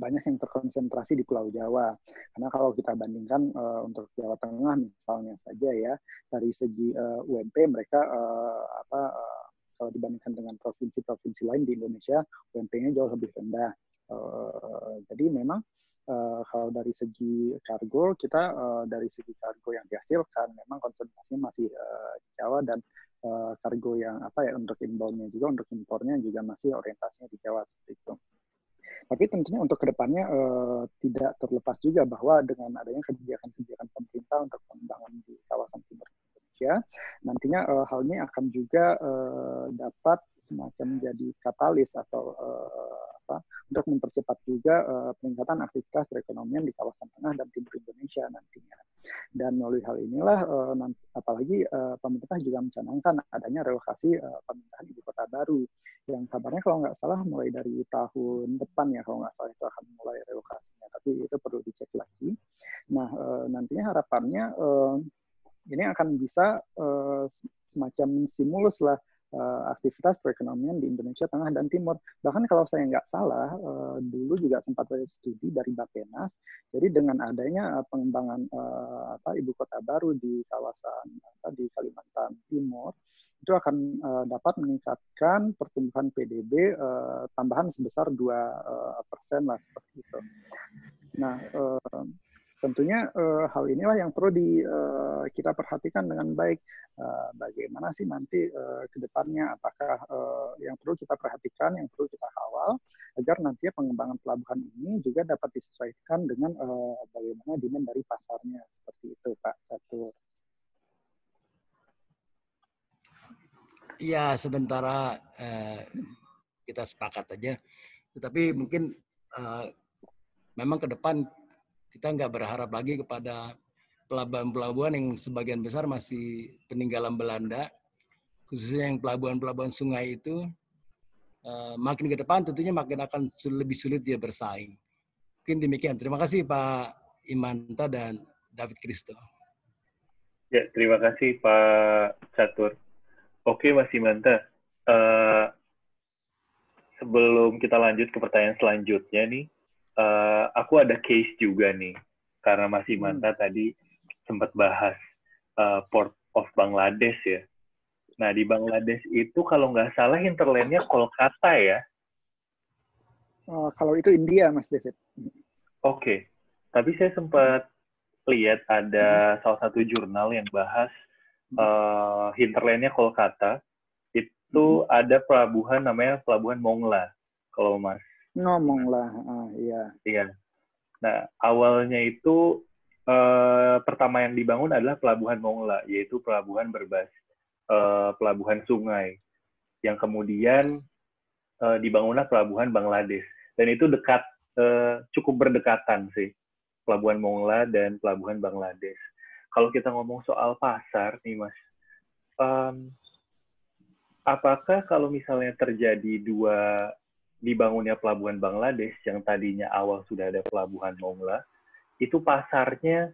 banyak yang terkonsentrasi di Pulau Jawa. Karena kalau kita bandingkan untuk Jawa Tengah misalnya saja ya, dari segi UMP mereka kalau dibandingkan dengan provinsi-provinsi lain di Indonesia, UMP-nya jauh lebih rendah. Jadi memang kalau dari segi kargo, kita dari segi kargo yang dihasilkan, memang konsentrasinya masih di Jawa dan kargo yang untuk inbound-nya juga, untuk impornya juga masih orientasinya di Jawa seperti itu. Tapi tentunya untuk kedepannya tidak terlepas juga bahwa dengan adanya kebijakan-kebijakan pemerintah untuk pengembangan di kawasan timur Indonesia, nantinya hal ini akan juga dapat semacam menjadi katalis atau untuk mempercepat juga peningkatan aktivitas perekonomian di kawasan tengah dan timur Indonesia nantinya. Dan melalui hal inilah, apalagi pemerintah juga mencanangkan adanya relokasi pemindahan ibu kota baru, yang kabarnya kalau nggak salah mulai dari tahun depan ya, kalau nggak salah itu akan mulai relokasinya, tapi itu perlu dicek lagi. Nah, nantinya harapannya ini akan bisa semacam stimulus lah aktivitas perekonomian di Indonesia Tengah dan Timur. Bahkan kalau saya nggak salah, dulu juga sempat ada studi dari Bappenas, jadi dengan adanya pengembangan ibu kota baru di kawasan di Kalimantan Timur, itu akan dapat meningkatkan pertumbuhan PDB tambahan sebesar 2% lah seperti itu. Nah, tentunya hal inilah yang perlu kita perhatikan dengan baik. Bagaimana sih nanti ke depannya, apakah yang perlu kita perhatikan, yang perlu kita kawal, agar nanti pengembangan pelabuhan ini juga dapat disesuaikan dengan bagaimana demand dari pasarnya. Seperti itu, Pak Catur. Iya, sementara kita sepakat aja. Tetapi mungkin memang ke depan kita nggak berharap lagi kepada pelabuhan-pelabuhan yang sebagian besar masih peninggalan Belanda, khususnya yang pelabuhan-pelabuhan sungai itu, makin ke depan tentunya makin akan lebih sulit dia bersaing. Mungkin demikian. Terima kasih Pak Imanta dan David Kristo. Ya, terima kasih Pak Catur. Oke, Mas Imanta. Sebelum kita lanjut ke pertanyaan selanjutnya nih, aku ada case juga nih, karena Mas Imanta tadi sempat bahas Port of Bangladesh ya. Nah, di Bangladesh itu kalau nggak salah hinterlandnya Kolkata ya? Kalau itu India, Mas David. Oke. Tapi saya sempat lihat ada salah satu jurnal yang bahas hinterlandnya Kolkata. Itu ada pelabuhan namanya Pelabuhan Mongla, kalau Mas. Mongla, iya. Iya. Nah, awalnya itu pertama yang dibangun adalah Pelabuhan Mongla, yaitu pelabuhan berbasis pelabuhan sungai, yang kemudian dibangunlah Pelabuhan Bangladesh. Dan itu cukup berdekatan sih, Pelabuhan Mongla dan Pelabuhan Bangladesh. Kalau kita ngomong soal pasar nih Mas, apakah kalau misalnya terjadi dibangunnya Pelabuhan Bangladesh yang tadinya awal sudah ada Pelabuhan Mongla, itu pasarnya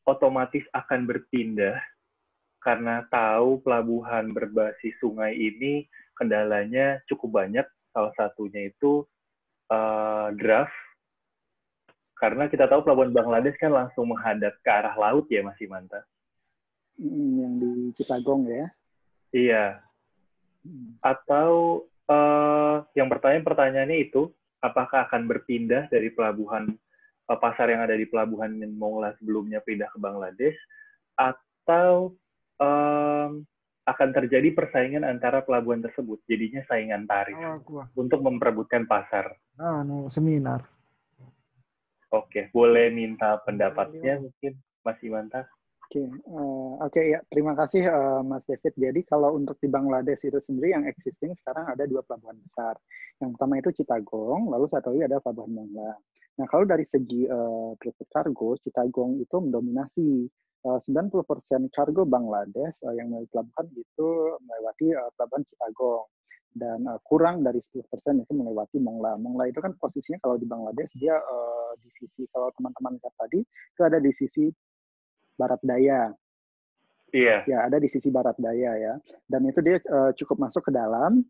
otomatis akan berpindah karena tahu pelabuhan berbasis sungai ini kendalanya cukup banyak, salah satunya itu draft, karena kita tahu Pelabuhan Bangladesh kan langsung menghadap ke arah laut ya Mas Imanta. Yang di Chittagong ya. Iya. Atau yang pertanyaannya itu, apakah akan berpindah dari pelabuhan pasar yang ada di Pelabuhan Mongla sebelumnya pindah ke Bangladesh, atau akan terjadi persaingan antara pelabuhan tersebut, jadinya saingan tarif untuk memperebutkan pasar. Seminar. Oke, boleh minta pendapatnya mungkin Mas Imanta? Oke, ya, terima kasih Mas David. Jadi kalau untuk di Bangladesh itu sendiri yang existing sekarang ada 2 pelabuhan besar. Yang pertama itu Chittagong, lalu satu lagi ada Pelabuhan Mongla. Nah, kalau dari segi throughput kargo, Chittagong itu mendominasi 90% kargo Bangladesh yang melalui pelabuhan itu melewati Pelabuhan Chittagong. Dan kurang dari 10% itu melewati Mongla. Mongla itu kan posisinya kalau di Bangladesh dia di sisi, kalau teman-teman lihat tadi, itu ada di sisi barat daya. Iya. Ya, ada di sisi barat daya ya. Dan itu dia cukup masuk ke dalam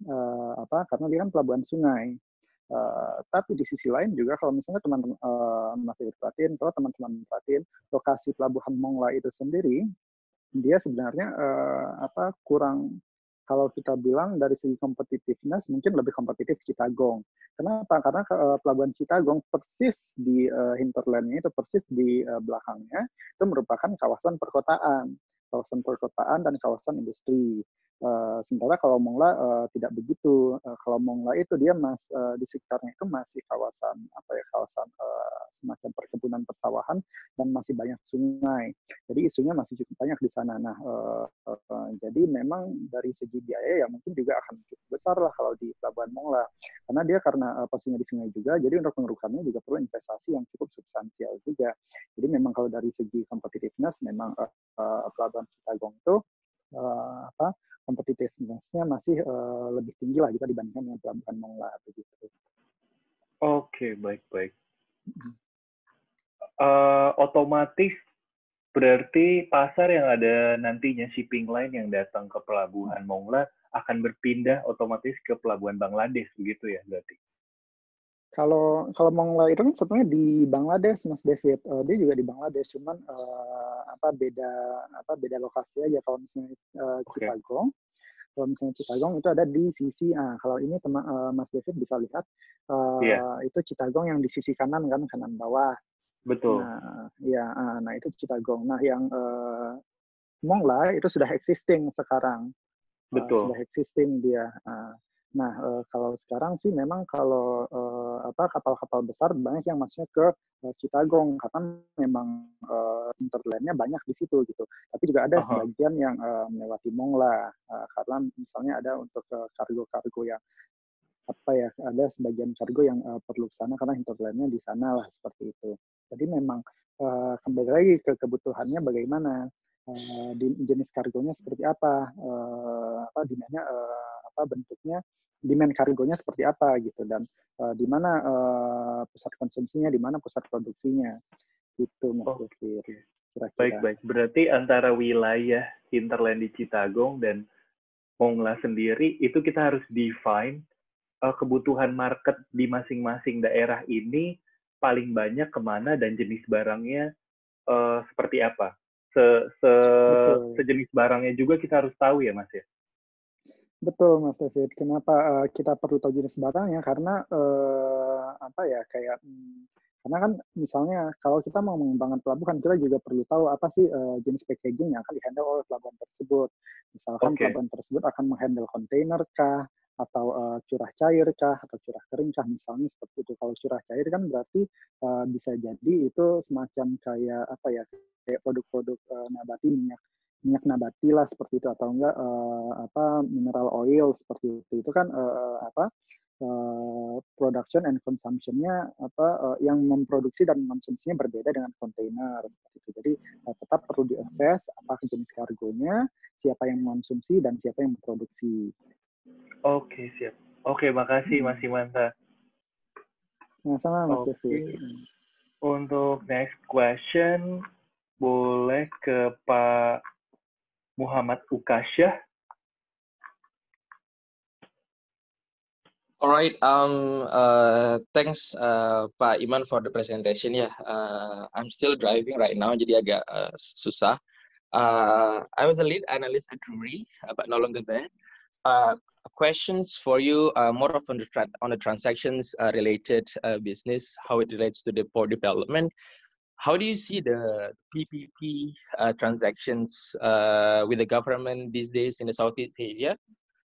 karena dia kan pelabuhan sungai. Tapi di sisi lain juga kalau misalnya teman-teman masih perhatiin, kalau teman-teman perhatiin lokasi pelabuhan Mongla itu sendiri, dia sebenarnya kurang, kalau kita bilang dari segi kompetitiveness mungkin lebih kompetitif Chittagong. Kenapa? Karena pelabuhan Chittagong persis di hinterlandnya itu, persis di belakangnya itu merupakan kawasan perkotaan dan kawasan industri. Sementara kalau Mongla tidak begitu. Kalau Mongla itu dia di sekitarnya itu masih kawasan semacam perkebunan persawahan dan masih banyak sungai. Jadi isunya masih cukup banyak di sana. Nah, jadi memang dari segi biaya ya mungkin juga akan cukup besar lah kalau di Pelabuhan Mongla. Karena posisinya di sungai juga, jadi untuk pengerukannya juga perlu investasi yang cukup substansial juga. Jadi memang kalau dari segi competitiveness memang Pelabuhan Chittagong itu competitiveness-nya masih lebih tinggi lah jika dibandingkan dengan Pelabuhan Mongla begitu. Oke, baik. Otomatis berarti pasar yang ada nantinya shipping line yang datang ke Pelabuhan Mongla akan berpindah otomatis ke Pelabuhan Bangladesh, begitu ya berarti? Kalau Mongla itu kan sebenarnya di Bangladesh, Mas David. Dia juga di Bangladesh, cuman beda lokasi aja. Kalau misalnya Chittagong, kalau misalnya Chittagong itu ada di sisi, kalau ini Mas David bisa lihat, itu Chittagong yang di sisi kanan kan, kanan bawah. Betul. Nah itu Chittagong. Nah yang Mongla itu sudah existing sekarang. Betul. Sudah existing dia. Kalau sekarang sih memang kalau kapal-kapal besar banyak yang masuknya ke Chittagong karena memang hinterlandnya banyak di situ gitu. Tapi juga ada sebagian yang melewati Mongla karena misalnya ada untuk kargo-kargo yang ada sebagian kargo yang perlu ke sana karena hinterlandnya di sana lah, seperti itu. Jadi memang kembali lagi ke kebutuhannya bagaimana, jenis kargonya seperti apa, demand-nya bentuknya, demand kargonya seperti apa gitu, dan di mana pusat konsumsinya, di mana pusat produksinya, gitu Mas Lutfi. Baik. Berarti antara wilayah hinterland di Chittagong dan Mongla sendiri itu kita harus define kebutuhan market di masing-masing daerah ini paling banyak kemana dan jenis barangnya seperti apa. Sejenis barangnya juga kita harus tahu ya Mas ya? Betul Mas David. Kenapa kita perlu tahu jenis barangnya? Karena karena kan misalnya kalau kita mau mengembangkan pelabuhan, kita juga perlu tahu apa sih jenis packaging yang akan dihandle oleh pelabuhan tersebut. Misalkan pelabuhan tersebut akan menghandle kontainer kah, atau curah cair kah, atau curah kering kah, misalnya seperti itu. Kalau curah cair kan berarti bisa jadi itu semacam kayak produk-produk nabati, minyak nabati lah seperti itu, atau enggak mineral oil seperti itu. Itu kan production and consumption-nya yang memproduksi dan mengkonsumsinya berbeda dengan kontainer seperti itu. Jadi tetap perlu diakses apa jenis kargonya, siapa yang mengkonsumsi dan siapa yang memproduksi. Oke, siap. Oke, makasih Mas Imanta. Sama Mas David. Untuk next question boleh ke Pak Muhammad Ukasyah. Alright, thanks Pak Iman for the presentation. I'm still driving right now, jadi agak susah. I was a lead analyst at Drewry, but no longer there. Questions for you, more of on the transactions related business, how it relates to the port development. How do you see the PPP transactions with the government these days in the Southeast Asia?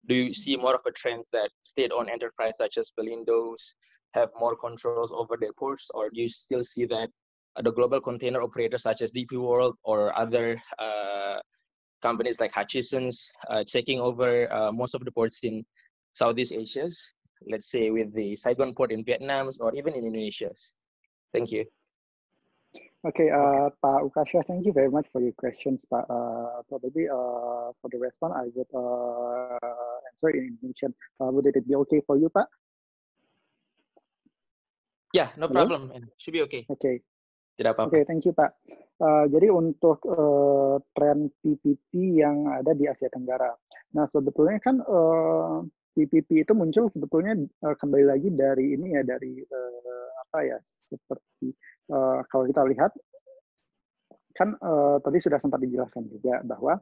Do you see more of a trend that state-owned enterprise such as Belindo's have more controls over their ports, or do you still see that the global container operators such as DP World or other companies like Hutchison's taking over most of the ports in Southeast Asia, let's say with the Saigon port in Vietnam or even in Indonesia. Thank you. Okay, Pak Ukasha, thank you very much for your questions, Pak. Probably for the response, I would answer in Indonesian. Would it be okay for you, Pak? Yeah, no Hello? problem. Should be okay. Okay. Tidak apa-apa. Oke, thank you, Pak. Jadi untuk tren PPP yang ada di Asia Tenggara. Nah, sebetulnya kan PPP itu muncul sebetulnya kembali lagi dari ini ya, dari apa ya, seperti kalau kita lihat kan tadi sudah sempat dijelaskan juga bahwa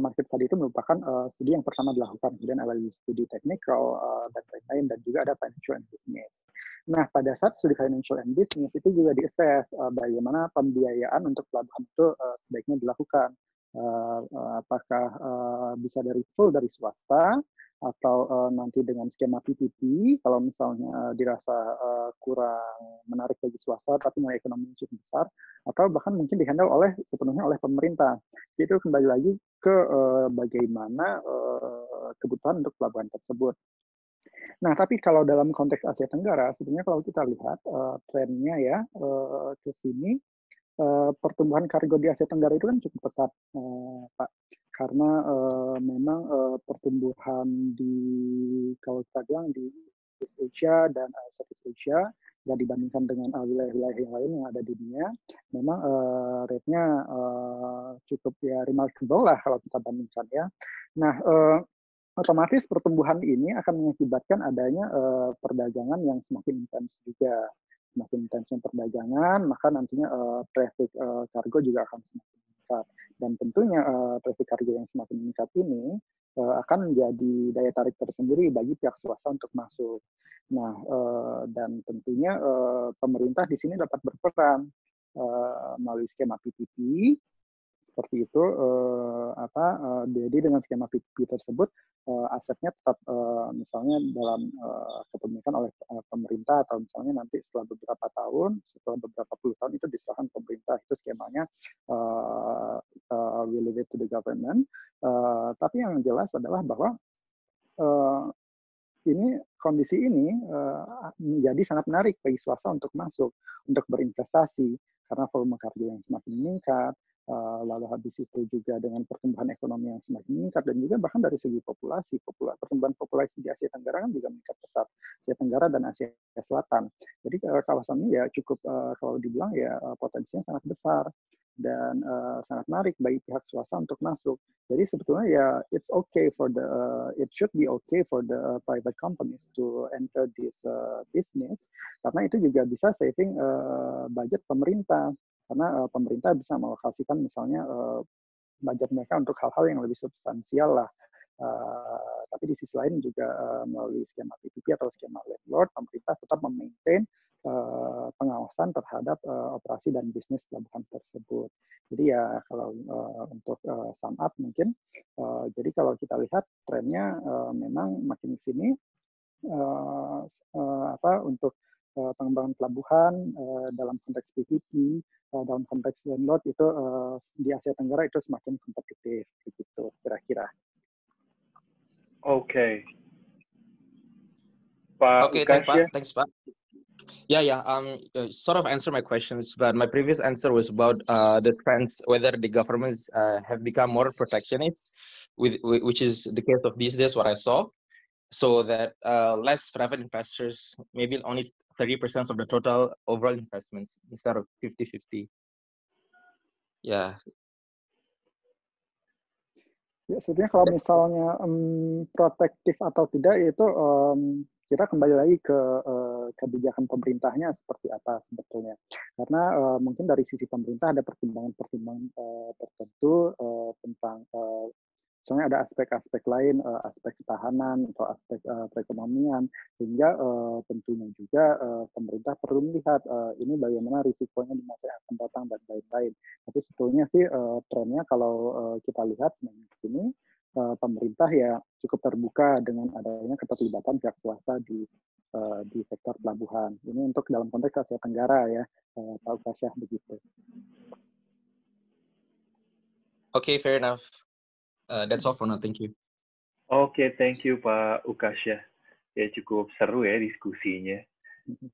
market study itu merupakan studi yang pertama dilakukan, kemudian ada studi technical dan lain-lain, dan juga ada financial and business. Nah, pada saat studi financial and business itu juga di-assess bagaimana pembiayaan untuk pelabuhan itu sebaiknya dilakukan. Apakah bisa dari full dari swasta atau nanti dengan skema PPP kalau misalnya dirasa kurang menarik bagi swasta tapi nilai ekonomi cukup besar, atau bahkan mungkin dihandle sepenuhnya oleh pemerintah. Jadi itu kembali lagi ke bagaimana kebutuhan untuk pelabuhan tersebut. Nah, tapi kalau dalam konteks Asia Tenggara, sebenarnya kalau kita lihat trennya ya ke sini, pertumbuhan kargo di Asia Tenggara itu kan cukup pesat, Pak. Karena memang pertumbuhan kalau kita bilang di East Asia dan Southeast Asia, dan dibandingkan dengan wilayah-wilayah yang lain yang ada di dunia, memang rate-nya cukup ya remarkable lah kalau kita bandingkan ya. Nah, otomatis pertumbuhan ini akan mengakibatkan adanya perdagangan yang semakin intens juga. Semakin intensnya perdagangan, maka nantinya traffic kargo juga akan semakin meningkat. Dan tentunya traffic kargo yang semakin meningkat ini akan menjadi daya tarik tersendiri bagi pihak swasta untuk masuk. Nah, dan tentunya pemerintah di sini dapat berperan melalui skema PPP, seperti itu. Jadi dengan skema PPP tersebut asetnya tetap misalnya dalam kepemilikan oleh pemerintah, atau misalnya nanti setelah beberapa puluh tahun itu diserahkan pemerintah. Itu skemanya we leave it to the government. Tapi yang jelas adalah bahwa kondisi ini menjadi sangat menarik bagi swasta untuk masuk, untuk berinvestasi, karena volume kargo yang semakin meningkat, lalu habis itu juga dengan pertumbuhan ekonomi yang semakin meningkat, dan juga bahkan dari segi pertumbuhan populasi di Asia Tenggara kan juga meningkat pesat, Asia Tenggara dan Asia Selatan. Jadi kawasan ini ya cukup kalau dibilang ya potensinya sangat besar dan sangat menarik bagi pihak swasta untuk masuk. Jadi sebetulnya ya it should be okay for the private companies to enter this business, karena itu juga bisa saving budget pemerintah. Karena pemerintah bisa mengalokasikan misalnya budget mereka untuk hal-hal yang lebih substansial lah. Tapi di sisi lain juga melalui skema PPP atau skema landlord, pemerintah tetap memaintain pengawasan terhadap operasi dan bisnis pelabuhan tersebut. Jadi ya kalau untuk sum up mungkin, jadi kalau kita lihat trennya memang makin di sini untuk pengembangan pelabuhan dalam konteks PPP, dalam konteks landlord itu di Asia Tenggara itu semakin kompetitif, begitu kira-kira. Oke. Pak Ukasha. Thanks, Pak. Yeah. Sort of answer my questions, but my previous answer was about the trends, whether the governments have become more protectionist, which is the case of these days, what I saw. So that less private investors, maybe only 30% of the total overall investments instead of 50-50. Yeah. Ya, sebetulnya kalau misalnya protektif atau tidak itu kita kembali lagi ke kebijakan pemerintahnya seperti apa sebetulnya. Karena mungkin dari sisi pemerintah ada pertimbangan-pertimbangan tertentu tentang misalnya ada aspek-aspek lain, aspek ketahanan atau aspek perekonomian, sehingga tentunya juga pemerintah perlu melihat ini bagaimana risikonya di masa yang akan datang dan lain-lain. Tapi sebetulnya sih trennya kalau kita lihat semakin ke sini, pemerintah ya cukup terbuka dengan adanya keterlibatan pihak swasta di di sektor pelabuhan. Ini untuk dalam konteks Asia Tenggara ya, Pak Ukasyah begitu. Okay, fair enough. That's all for now. Thank you. Oke, thank you Pak Ukasyah. Ya cukup seru ya diskusinya.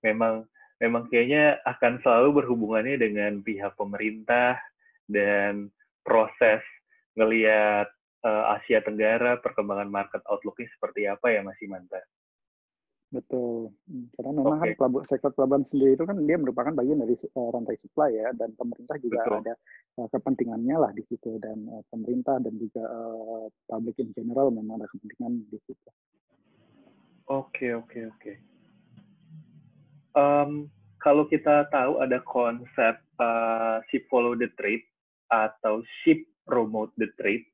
Memang kayaknya akan selalu berhubungannya dengan pihak pemerintah dan proses ngelihat Asia Tenggara, perkembangan market outlook-nya seperti apa ya Mas Imanta? Betul, karena memang kan sektor pelabuhan sendiri itu kan dia merupakan bagian dari rantai supply ya, dan pemerintah juga ada kepentingannya lah di situ, dan pemerintah dan juga public in general memang ada kepentingan di situ. Oke. Kalau kita tahu ada konsep ship follow the trade atau ship promote the trade,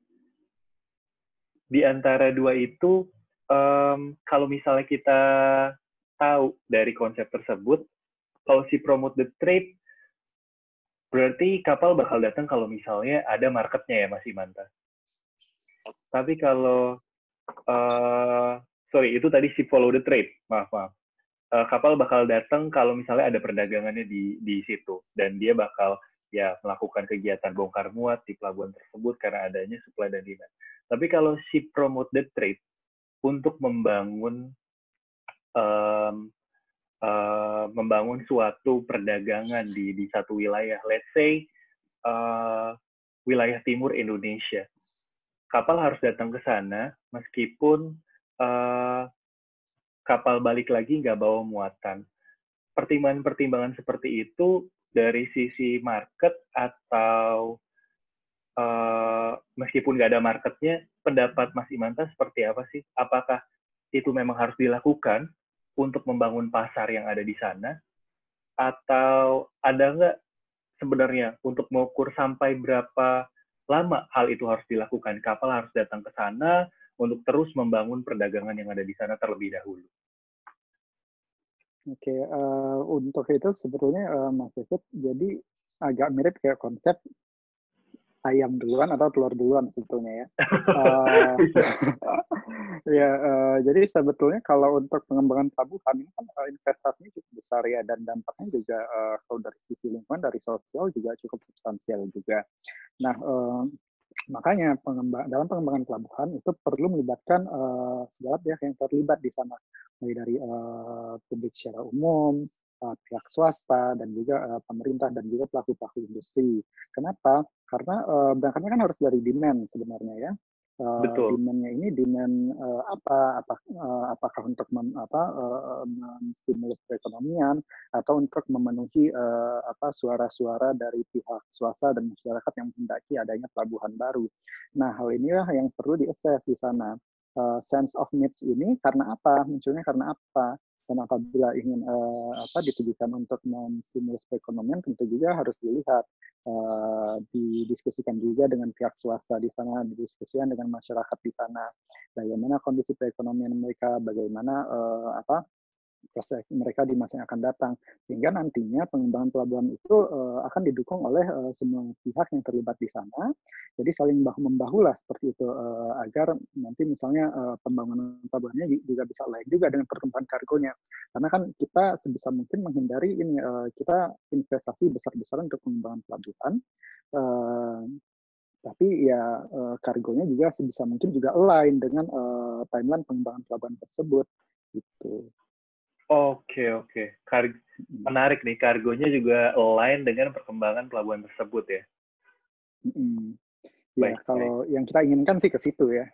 di antara dua itu, kalau misalnya kita tahu dari konsep tersebut, kalau ship promote the trade, berarti kapal bakal datang kalau misalnya ada marketnya ya Mas Imanta. Tapi kalau, itu tadi ship follow the trade, maaf. Kapal bakal datang kalau misalnya ada perdagangannya di situ, dan dia bakal ya melakukan kegiatan bongkar muat di pelabuhan tersebut karena adanya supply dan demand. Tapi kalau ship promote the trade untuk membangun suatu perdagangan di satu wilayah, let's say wilayah timur Indonesia, kapal harus datang ke sana meskipun kapal balik lagi nggak bawa muatan. Pertimbangan-pertimbangan seperti itu dari sisi market atau meskipun nggak ada marketnya, pendapat Mas Imanta seperti apa sih? Apakah itu memang harus dilakukan untuk membangun pasar yang ada di sana? Atau ada nggak sebenarnya untuk mengukur sampai berapa lama hal itu harus dilakukan? Kapal harus datang ke sana untuk terus membangun perdagangan yang ada di sana terlebih dahulu. Oke, untuk itu sebetulnya Mas David, jadi agak mirip kayak konsep ayam duluan atau telur duluan sebetulnya ya. Jadi sebetulnya kalau untuk pengembangan pelabuhan ini kan investasinya cukup besar ya, dan dampaknya juga kalau dari sisi lingkungan, dari sosial juga cukup substansial juga. Nah, makanya dalam pengembangan pelabuhan itu perlu melibatkan segala pihak yang terlibat di sana, mulai dari publik secara umum, pihak swasta, dan juga pemerintah, dan juga pelaku-pelaku industri. Kenapa? Karena berangkatnya kan harus dari demand sebenarnya ya. Demand-nya ini demand apakah untuk menstimulus perekonomian atau untuk memenuhi suara-suara dari pihak swasta dan masyarakat yang menghendaki adanya pelabuhan baru. Nah, hal inilah yang perlu diassess di sana. Sense of needs ini karena apa? Munculnya karena apa? Dan apabila ingin ditujukan untuk menstimulus perekonomian, tentu juga harus dilihat, didiskusikan juga dengan pihak swasta di sana, didiskusikan dengan masyarakat di sana, bagaimana kondisi perekonomian mereka, bagaimana prospek mereka di masa yang akan datang, sehingga nantinya pengembangan pelabuhan itu akan didukung oleh semua pihak yang terlibat di sana. Jadi saling bahu-membahu lah seperti itu, agar nanti misalnya pembangunan pelabuhannya juga bisa lain juga dengan pertumbuhan kargonya. Karena kan kita sebisa mungkin menghindari ini, kita investasi besar-besaran untuk pengembangan pelabuhan, tapi ya kargonya juga sebisa mungkin juga align dengan timeline pengembangan pelabuhan tersebut gitu. Oke. Menarik nih, kargonya juga align dengan perkembangan pelabuhan tersebut ya. Ya, kalau yang kita inginkan sih ke situ ya.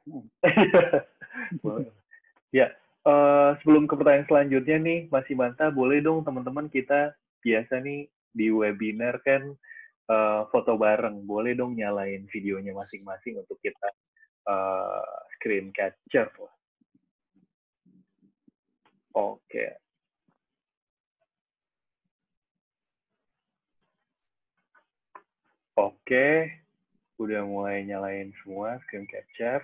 Ya, sebelum ke pertanyaan selanjutnya nih, Mas Imanta, boleh dong teman-teman kita biasa nih di webinar kan foto bareng, boleh dong nyalain videonya masing-masing untuk kita screen capture. Oke. Oke, udah mulai nyalain semua screen capture.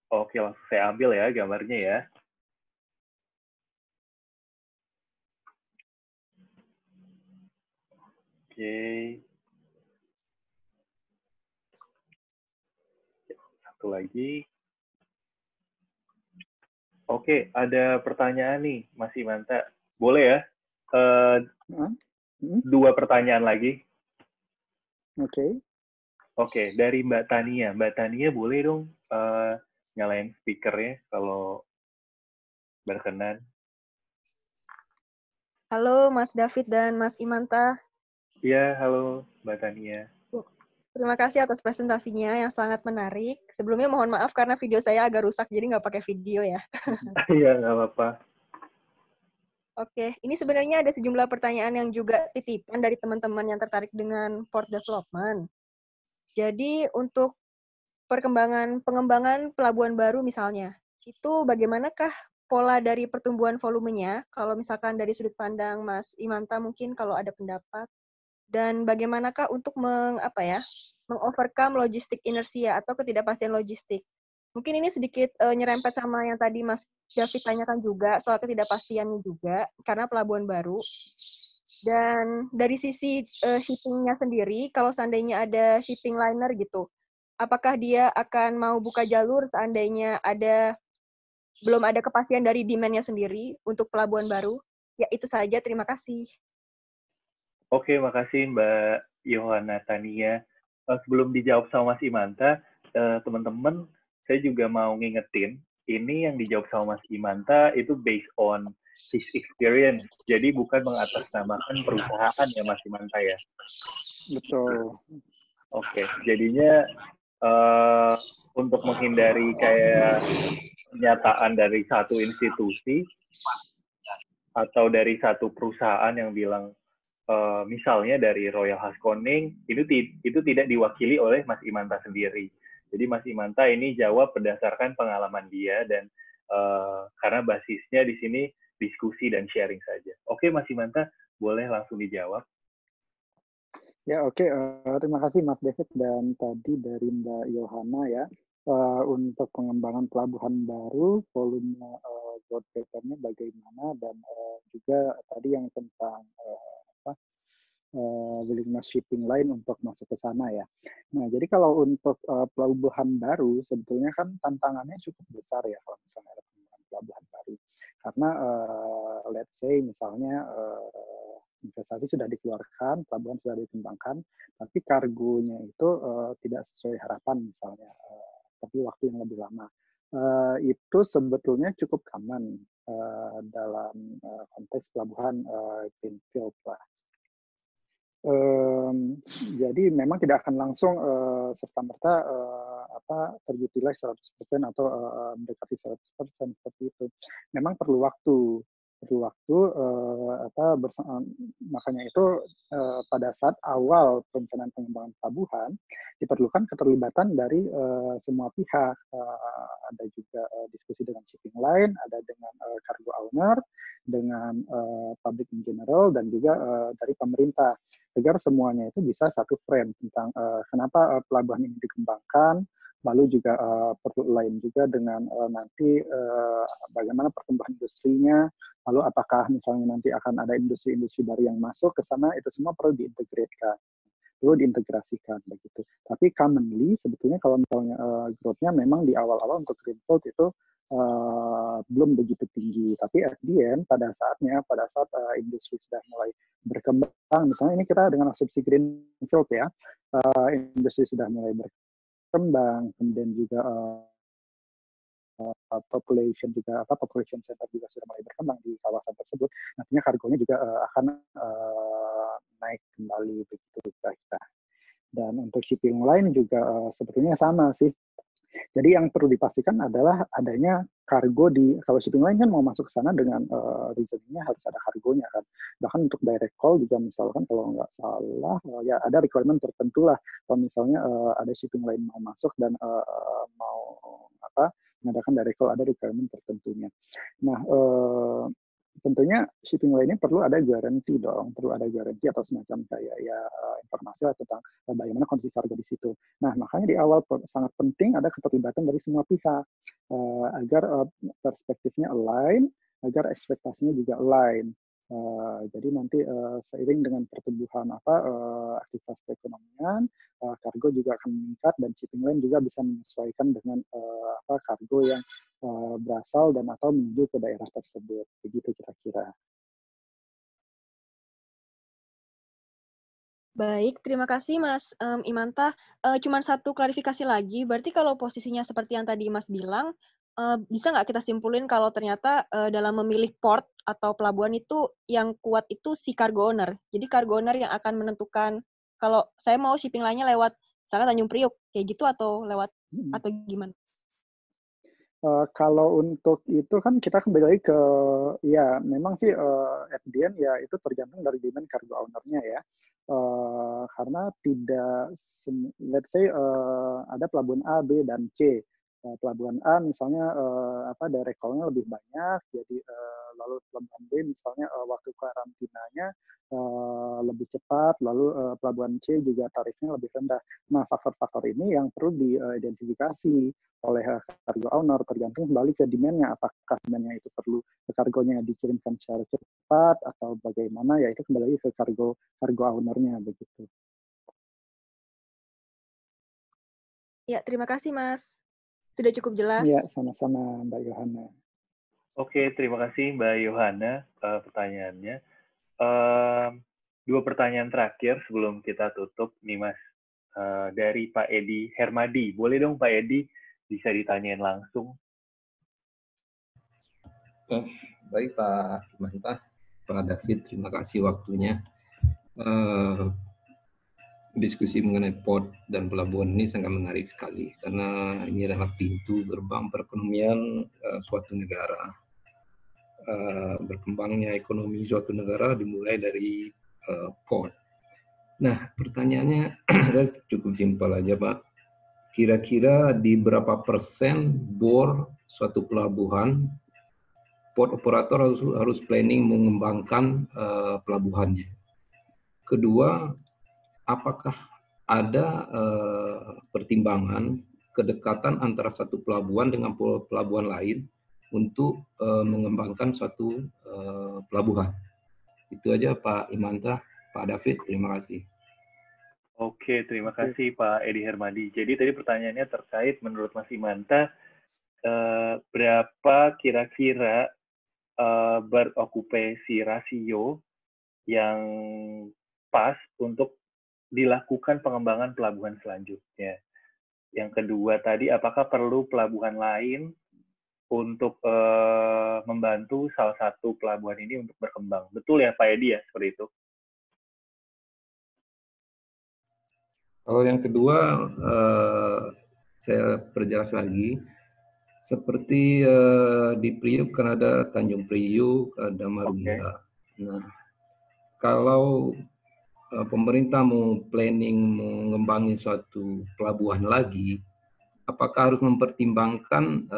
Oke, langsung saya ambil ya gambarnya ya. Oke. Satu lagi. Oke, ada pertanyaan nih, Mas Imanta. Boleh ya? Dua pertanyaan lagi. Oke. Oke, dari Mbak Tania. Mbak Tania boleh dong nyalain speakernya kalau berkenan. Halo Mas David dan Mas Imanta. Iya, halo Mbak Tania. Terima kasih atas presentasinya yang sangat menarik. Sebelumnya mohon maaf karena video saya agak rusak, jadi nggak pakai video ya. Iya, nggak apa-apa. Oke, ini sebenarnya ada sejumlah pertanyaan yang juga titipan dari teman-teman yang tertarik dengan port development. Jadi untuk pengembangan pelabuhan baru misalnya, itu bagaimanakah pola dari pertumbuhan volumenya? Kalau misalkan dari sudut pandang Mas Imanta mungkin kalau ada pendapat. Dan bagaimanakah untuk mengovercome logistik inersia atau ketidakpastian logistik? Mungkin ini sedikit nyerempet sama yang tadi Mas David tanyakan juga soal ketidakpastiannya juga karena pelabuhan baru. Dan dari sisi shipping-nya sendiri, kalau seandainya ada shipping liner gitu, apakah dia akan mau buka jalur seandainya belum ada kepastian dari demand-nya sendiri untuk pelabuhan baru? Ya itu saja, terima kasih. Oke, makasih Mbak Yohana Tania. Sebelum dijawab sama Mas Imanta, teman-teman, saya juga mau ngingetin, ini yang dijawab sama Mas Imanta itu based on his experience. Jadi bukan mengatasnamakan perusahaan ya Mas Imanta ya. Betul. Oke, jadinya untuk menghindari kayak pernyataan dari satu institusi atau dari satu perusahaan yang bilang misalnya dari Royal Haskoning itu tidak diwakili oleh Mas Imanta sendiri. Jadi Mas Imanta ini jawab berdasarkan pengalaman dia dan karena basisnya di sini diskusi dan sharing saja. Oke Mas Imanta, boleh langsung dijawab. Ya oke, terima kasih Mas David dan tadi dari Mbak Yohana ya. Untuk pengembangan pelabuhan baru, volume growth pattern-nya bagaimana dan juga tadi yang tentang willingness shipping line untuk masuk ke sana ya. Nah, jadi kalau untuk pelabuhan baru sebetulnya kan tantangannya cukup besar ya kalau misalnya ada pengembangan pelabuhan baru. Karena let's say misalnya investasi sudah dikeluarkan, pelabuhan sudah dikembangkan, tapi kargonya itu tidak sesuai harapan misalnya, tapi waktu yang lebih lama. Itu sebetulnya cukup common dalam konteks pelabuhan greenfield lah. Jadi memang tidak akan langsung serta-merta terutilize 100% atau mendekati 100% seperti itu. Memang perlu waktu, makanya itu pada saat awal perencanaan pengembangan pelabuhan diperlukan keterlibatan dari semua pihak. Ada juga diskusi dengan shipping line, ada dengan cargo owner, dengan public in general, dan juga dari pemerintah, agar semuanya itu bisa satu frame tentang kenapa pelabuhan ini dikembangkan, lalu juga perlu lain juga dengan nanti bagaimana pertumbuhan industrinya, lalu apakah misalnya nanti akan ada industri-industri baru yang masuk ke sana, itu semua perlu diintegrasikan begitu. Tapi commonly sebetulnya kalau misalnya growth-nya memang di awal-awal untuk greenfield itu belum begitu tinggi, tapi at the end pada saat industri sudah mulai berkembang, misalnya ini kita dengan asumsi greenfield ya, industri sudah mulai berkembang, kemudian juga population center juga sudah mulai berkembang di kawasan tersebut, nantinya kargonya juga akan naik kembali begitu kita. Dan untuk shipping line juga sebetulnya sama sih. Jadi yang perlu dipastikan adalah adanya kargo kalau shipping line kan mau masuk ke sana dengan reasoningnya harus ada kargonya kan. Bahkan untuk direct call juga misalkan kalau nggak salah ya ada requirement tertentu lah. Kalau misalnya ada shipping line mau masuk dan mau mengadakan direct call, ada requirement tertentunya. Nah, tentunya shipping line-nya perlu ada garansi dong, perlu ada garansi atau semacam kayak ya informasi tentang bagaimana kondisi kargo di situ. Nah, makanya di awal sangat penting ada keterlibatan dari semua pihak agar perspektifnya align, agar ekspektasinya juga align. Jadi nanti seiring dengan pertumbuhan aktivitas perekonomian, kargo juga akan meningkat dan shipping line juga bisa menyesuaikan dengan kargo yang berasal dan atau menuju ke daerah tersebut. Begitu kira-kira. Baik, terima kasih Mas Imanta. Cuman satu klarifikasi lagi, berarti kalau posisinya seperti yang tadi Mas bilang, bisa nggak kita simpulin kalau ternyata dalam memilih port atau pelabuhan itu yang kuat itu si cargo owner. Jadi cargo owner yang akan menentukan kalau saya mau shipping line-nya lewat misalnya Tanjung Priok, kayak gitu atau lewat atau gimana? Kalau untuk itu kan kita kembali lagi ke, ya memang sih at the end ya itu tergantung dari demand cargo owner-nya ya. Karena tidak, let's say ada pelabuhan A, B, dan C. Pelabuhan A misalnya direct call-nya lebih banyak, jadi lalu pelabuhan B misalnya waktu karantinanya lebih cepat, lalu pelabuhan C juga tarifnya lebih rendah. Nah, faktor-faktor ini yang perlu diidentifikasi oleh cargo owner, tergantung kembali ke demand-nya, apakah demand-nya itu perlu kargonya dikirimkan secara cepat atau bagaimana, ya itu kembali lagi ke cargo owner-nya begitu. Ya, terima kasih Mas. Sudah cukup jelas. Ya, sama-sama Mbak Yohana. Oke, terima kasih Mbak Yohana pertanyaannya. Dua pertanyaan terakhir sebelum kita tutup nih Mas. Dari Pak Edi Hermadi. Boleh dong Pak Edi bisa ditanyain langsung. Baik Pak Imanta, Pak David, terima kasih waktunya. Diskusi mengenai port dan pelabuhan ini sangat menarik sekali karena ini adalah pintu gerbang perekonomian suatu negara. Berkembangnya ekonomi suatu negara dimulai dari port. Nah, pertanyaannya saya cukup simpel aja Pak. Kira-kira di berapa persen bor suatu pelabuhan port operator harus planning mengembangkan pelabuhannya? Kedua, apakah ada pertimbangan kedekatan antara satu pelabuhan dengan pelabuhan lain untuk mengembangkan suatu pelabuhan? Itu aja Pak Imanta, Pak David, terima kasih. Oke, terima kasih Pak Edi Hermadi. Jadi tadi pertanyaannya terkait menurut Mas Imanta, berapa kira-kira berokupasi rasio yang pas untuk dilakukan pengembangan pelabuhan selanjutnya. Yang kedua tadi, apakah perlu pelabuhan lain untuk membantu salah satu pelabuhan ini untuk berkembang? Betul ya Pak Edi ya, seperti itu? Kalau yang kedua, saya perjelas lagi. Seperti di Priuk kan ada Tanjung Priuk, ada Marunda. Okay. Nah, kalau pemerintah mau planning mengembangin suatu pelabuhan lagi, apakah harus mempertimbangkan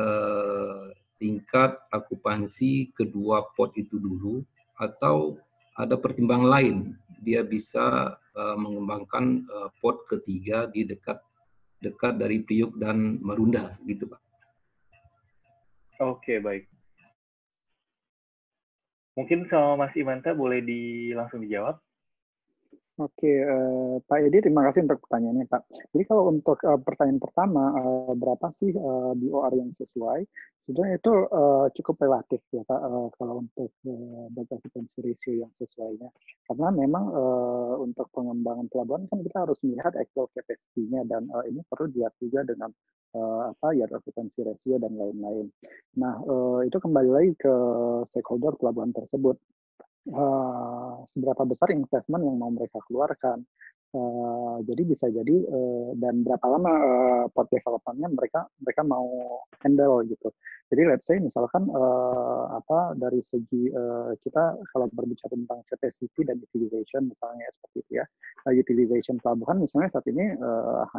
tingkat akupansi kedua port itu dulu, atau ada pertimbangan lain? Dia bisa mengembangkan port ketiga di dekat dari Priuk dan Marunda, gitu Pak. Oke, baik. Mungkin sama Mas Imanta boleh langsung dijawab? Oke, Pak Edi, terima kasih untuk pertanyaannya, Pak. Jadi kalau untuk pertanyaan pertama, berapa sih BOR yang sesuai? Sebenarnya itu cukup relatif ya, Pak, kalau untuk occupancy ratio yang sesuainya. Karena memang untuk pengembangan pelabuhan kan kita harus melihat actual capacity-nya, dan ini perlu dilihat juga dengan yard occupancy ratio dan lain-lain. Nah, itu kembali lagi ke stakeholder pelabuhan tersebut. Seberapa besar investment yang mau mereka keluarkan. Jadi bisa jadi dan berapa lama port development-nya mereka mau handle gitu. Jadi let's say misalkan dari segi kita kalau berbicara tentang capacity dan utilization misalnya seperti itu ya. Utilization pelabuhan misalnya saat ini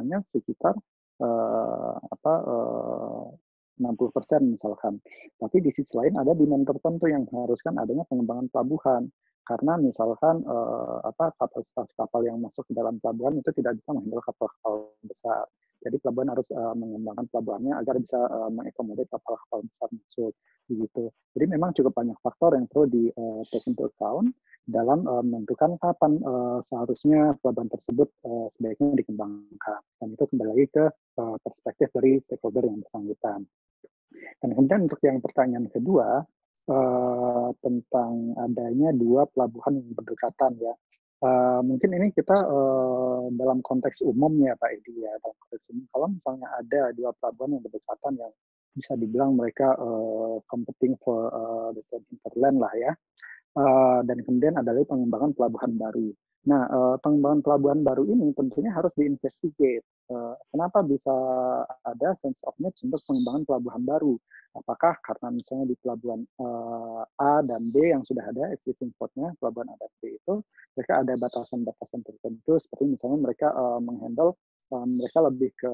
hanya sekitar 60% misalkan. Tapi di sisi lain ada demand tertentu yang mengharuskan adanya pengembangan pelabuhan. Karena misalkan kapasitas kapal yang masuk ke dalam pelabuhan itu tidak bisa menghandle kapal-kapal besar. Jadi pelabuhan harus mengembangkan pelabuhannya agar bisa mengakomodir kapal-kapal besar masuk begitu. Jadi memang cukup banyak faktor yang perlu di take into account dalam menentukan kapan seharusnya pelabuhan tersebut sebaiknya dikembangkan. Dan itu kembali lagi ke perspektif dari stakeholder yang bersangkutan. Dan kemudian untuk yang pertanyaan kedua, tentang adanya dua pelabuhan yang berdekatan ya. Mungkin ini kita dalam konteks umumnya Pak Edi ya, dalam konteks umum, kalau misalnya ada dua pelabuhan yang berdekatan yang bisa dibilang mereka competing for the same hinterland lah ya, dan kemudian ada lagi pengembangan pelabuhan baru. Nah, pengembangan pelabuhan baru ini tentunya harus diinvestigate. Kenapa bisa ada sense of needs untuk pengembangan pelabuhan baru? Apakah karena misalnya di pelabuhan A dan B yang sudah ada existing portnya, pelabuhan A dan B itu, mereka ada batasan-batasan tertentu, seperti misalnya mereka menghandle mereka lebih ke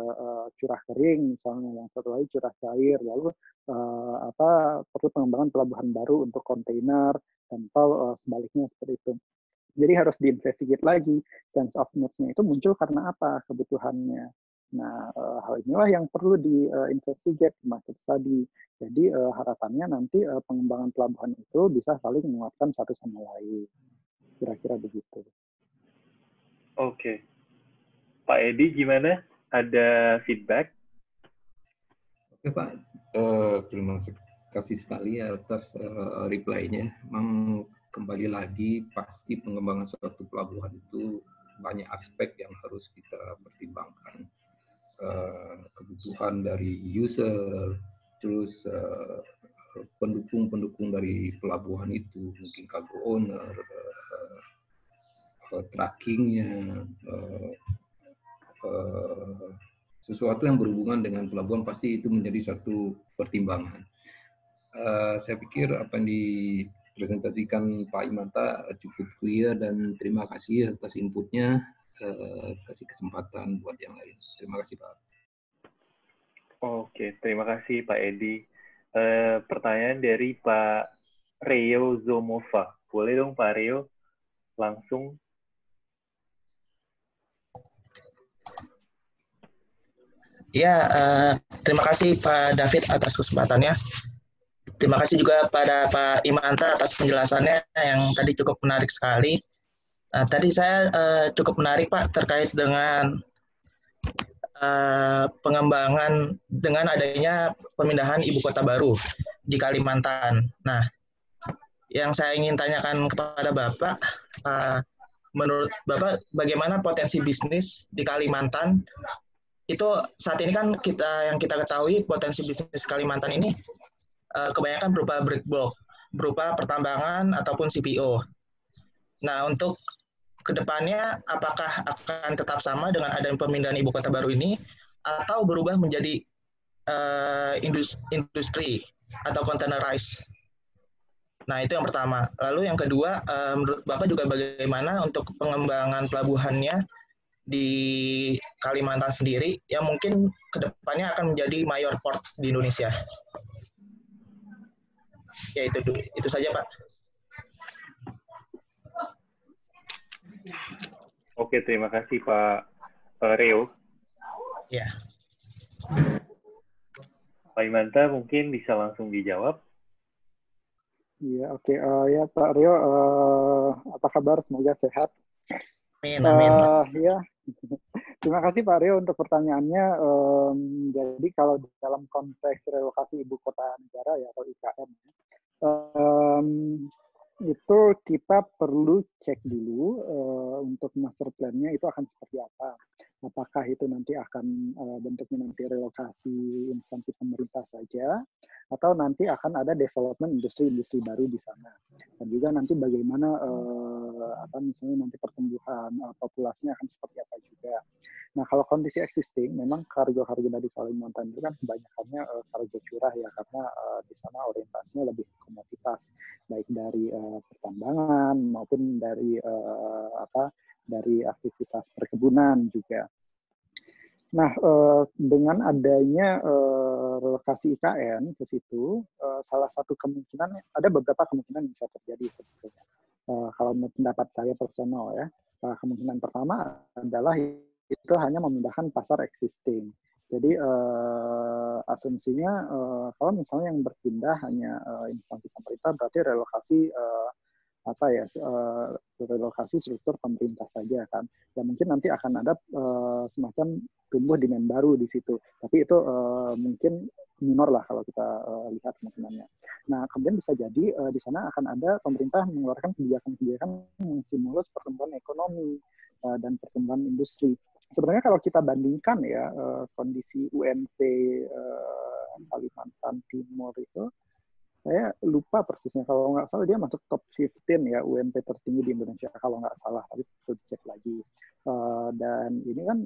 curah kering, misalnya yang satu lagi curah cair, lalu perlu pengembangan pelabuhan baru untuk kontainer, atau sebaliknya seperti itu. Jadi harus diinvestigate lagi, sense of needs-nya itu muncul karena apa kebutuhannya. Nah, hal inilah yang perlu diinvestigate market study. Jadi harapannya nanti pengembangan pelabuhan itu bisa saling menguatkan satu sama lain. Kira-kira begitu. Oke. Pak Edi gimana? Ada feedback? Oke Pak, terima kasih sekali atas reply-nya. Memang kembali lagi pasti pengembangan suatu pelabuhan itu banyak aspek yang harus kita pertimbangkan. Kebutuhan dari user, terus pendukung-pendukung dari pelabuhan itu, mungkin cargo owner, trackingnya, sesuatu yang berhubungan dengan pelabuhan pasti itu menjadi satu pertimbangan. Saya pikir apa yang dipresentasikan Pak Imanta cukup clear dan terima kasih atas inputnya. Kasih kesempatan buat yang lain. Terima kasih Pak. Oke, terima kasih Pak Edi. Pertanyaan dari Pak Reo Zomova. Boleh dong Pak Reo langsung. Ya, terima kasih Pak David atas kesempatannya. Terima kasih juga pada Pak Imanta atas penjelasannya yang tadi cukup menarik sekali. Tadi saya cukup menarik Pak terkait dengan pengembangan dengan adanya pemindahan ibu kota baru di Kalimantan. Nah, yang saya ingin tanyakan kepada Bapak, menurut Bapak bagaimana potensi bisnis di Kalimantan? Itu saat ini kan yang kita ketahui potensi bisnis Kalimantan ini kebanyakan berupa break bulk, berupa pertambangan ataupun CPO. Nah, untuk kedepannya apakah akan tetap sama dengan adanya pemindahan ibu kota baru ini atau berubah menjadi industri atau containerized? Nah, itu yang pertama. Lalu yang kedua, menurut Bapak juga bagaimana untuk pengembangan pelabuhannya di Kalimantan sendiri yang mungkin kedepannya akan menjadi mayor port di Indonesia. Ya itu saja Pak. Oke, terima kasih Pak Reo. Ya. Pak Imanta mungkin bisa langsung dijawab. Iya, oke. Ya Pak Reo, apa kabar? Semoga sehat. Amin. Ya, terima kasih Pak Rio untuk pertanyaannya. Jadi kalau dalam konteks relokasi ibu kota negara ya atau IKN, itu kita perlu cek dulu untuk master plan-nya itu akan seperti apa. Apakah itu nanti akan bentuknya nanti relokasi instansi pemerintah saja, atau nanti akan ada development industri-industri baru di sana. Dan juga nanti bagaimana misalnya nanti pertumbuhan populasinya akan seperti apa juga. Nah, kalau kondisi existing, memang kargo-kargo dari Kalimantan itu kan kebanyakannya kargo curah ya, karena di sana orientasinya lebih komoditas, baik dari pertambangan maupun dari dari aktivitas perkebunan juga. Nah, dengan adanya relokasi IKN ke situ, salah satu kemungkinan, ada beberapa kemungkinan yang bisa terjadi sebetulnya. Kalau menurut pendapat saya personal ya, kemungkinan pertama adalah itu hanya memindahkan pasar existing. Jadi asumsinya kalau misalnya yang berpindah hanya instansi pemerintah, berarti relokasi relokasi struktur pemerintah saja kan. Ya mungkin nanti akan ada semacam tumbuh demand baru di situ. Tapi itu mungkin minor lah kalau kita lihat kemungkinannya. Nah, kemudian bisa jadi di sana akan ada pemerintah mengeluarkan kebijakan-kebijakan yang stimulus pertumbuhan ekonomi dan pertumbuhan industri. Sebenarnya kalau kita bandingkan ya kondisi UMP Kalimantan Timur itu, saya lupa persisnya, kalau nggak salah dia masuk top 15 ya UMP tertinggi di Indonesia kalau nggak salah, tapi perlu dicek lagi. Dan ini kan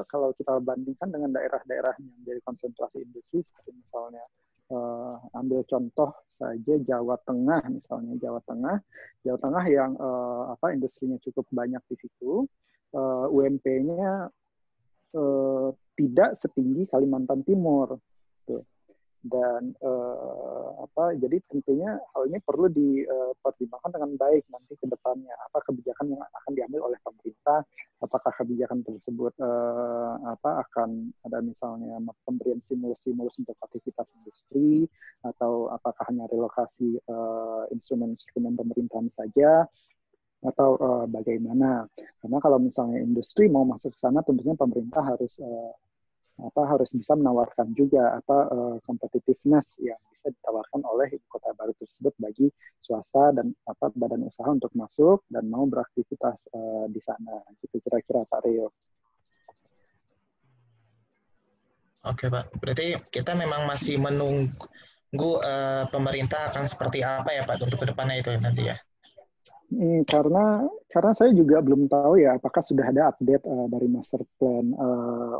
kalau kita bandingkan dengan daerah-daerah yang jadi konsentrasi industri seperti misalnya ambil contoh saja Jawa Tengah misalnya, Jawa Tengah yang industrinya cukup banyak di situ, UMP-nya tidak setinggi Kalimantan Timur. Tuh. Dan jadi tentunya hal ini perlu dipertimbangkan dengan baik nanti ke depannya. Apa kebijakan yang akan diambil oleh pemerintah? Apakah kebijakan tersebut akan ada misalnya pemberian stimulus untuk aktivitas industri, atau apakah hanya relokasi instrumen-instrumen pemerintahan saja, atau bagaimana? Karena kalau misalnya industri mau masuk ke sana, tentunya pemerintah harus bisa menawarkan juga competitiveness yang bisa ditawarkan oleh ibu kota baru tersebut bagi swasta dan badan usaha untuk masuk dan mau beraktivitas di sana. Gitu kira-kira Pak Rio. Oke Pak, berarti kita memang masih menunggu pemerintah akan seperti apa ya Pak untuk kedepannya itu nanti ya? Karena saya juga belum tahu ya apakah sudah ada update dari master plan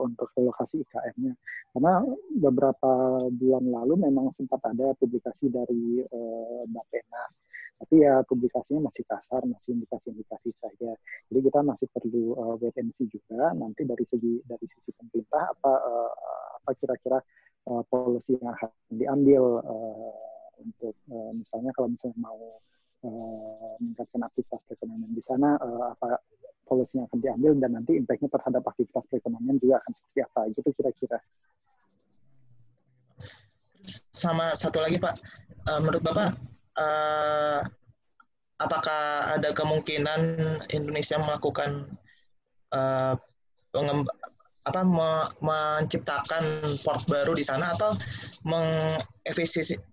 untuk relokasi IKN-nya. Karena beberapa bulan lalu memang sempat ada publikasi dari Bappenas, tapi ya publikasinya masih kasar, masih indikasi-indikasi saja. Jadi kita masih perlu wait and see juga nanti dari sisi pemerintah apa kira-kira policy yang akan diambil untuk misalnya kalau misalnya mau meningkatkan aktivitas perekonomian di sana, apa policy yang akan diambil dan nanti impact-nya terhadap aktivitas perekonomian juga akan seperti apa, gitu kira-kira. Sama satu lagi Pak, menurut Bapak apakah ada kemungkinan Indonesia melakukan menciptakan port baru di sana atau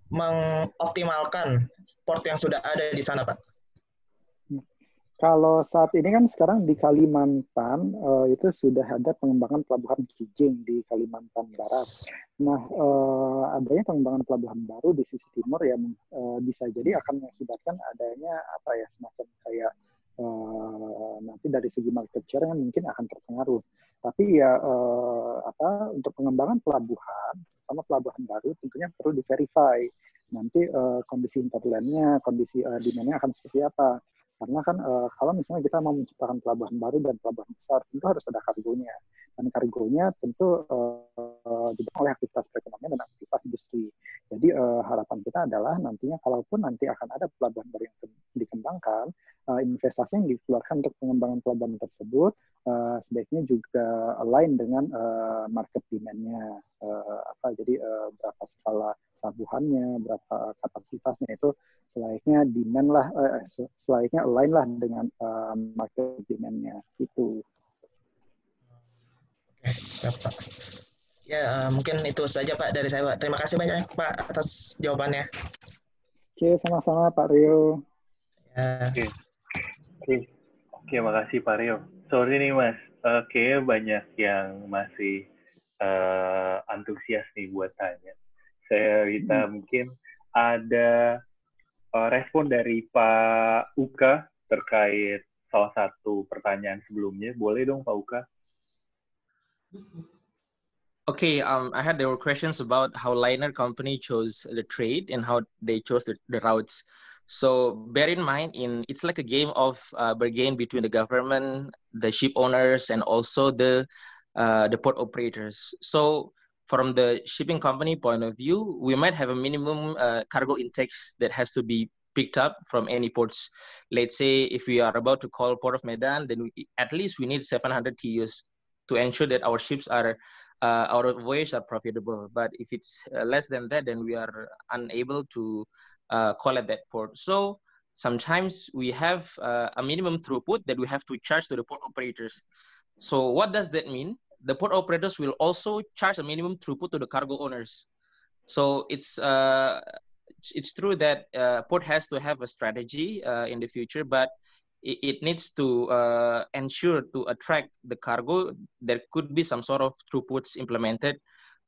mengoptimalkan port yang sudah ada di sana, Pak? Kalau saat ini kan sekarang di Kalimantan itu sudah ada pengembangan pelabuhan Kijing di Kalimantan Barat. Nah, adanya pengembangan pelabuhan baru di sisi timur yang bisa jadi akan mengakibatkan adanya semacam kayak nanti dari segi market share yang mungkin akan terpengaruh. Tapi ya untuk pengembangan pelabuhan, terutama pelabuhan baru tentunya perlu di-verify. Nanti kondisi hinterland-nya, kondisi demand-nya akan seperti apa. Karena kan kalau misalnya kita mau menciptakan pelabuhan baru dan pelabuhan besar, tentu harus ada kargonya. Dan kargonya tentu didukung oleh aktivitas perekonomian dan aktivitas industri. Jadi harapan kita adalah nantinya kalaupun nanti akan ada pelabuhan baru yang dikembangkan, investasi yang dikeluarkan untuk pengembangan pelabuhan tersebut sebaiknya juga align dengan market demand-nya. Jadi berapa skala pelabuhannya, berapa kapasitasnya itu selayaknya demand lah, selayaknya align lah dengan market demand-nya itu. Oke, siap Pak. Ya, mungkin itu saja Pak dari saya Pak. Terima kasih banyak Pak atas jawabannya. Oke, sama-sama Pak Rio. Ya. Oke, makasih Pak Rio. Sorry nih Mas, kayaknya banyak yang masih antusias nih buat tanya. Kita mungkin ada respon dari Pak Uka terkait salah satu pertanyaan sebelumnya. Boleh dong Pak Uka? Okay, I had there were questions about how liner company chose the trade and how they chose the routes. So bear in mind, it's like a game of bargain between the government, the ship owners, and also the port operators. So from the shipping company point of view, we might have a minimum cargo intakes that has to be picked up from any ports. Let's say if we are about to call Port of Medan, then at least we need 700 TEUs to ensure that our ships are our voyages are profitable. But if it's less than that, then we are unable to call at that port. So sometimes we have a minimum throughput that we have to charge to the port operators. So what does that mean? The port operators will also charge a minimum throughput to the cargo owners. So it's true that port has to have a strategy in the future, but it needs to ensure to attract the cargo. There could be some sort of throughputs implemented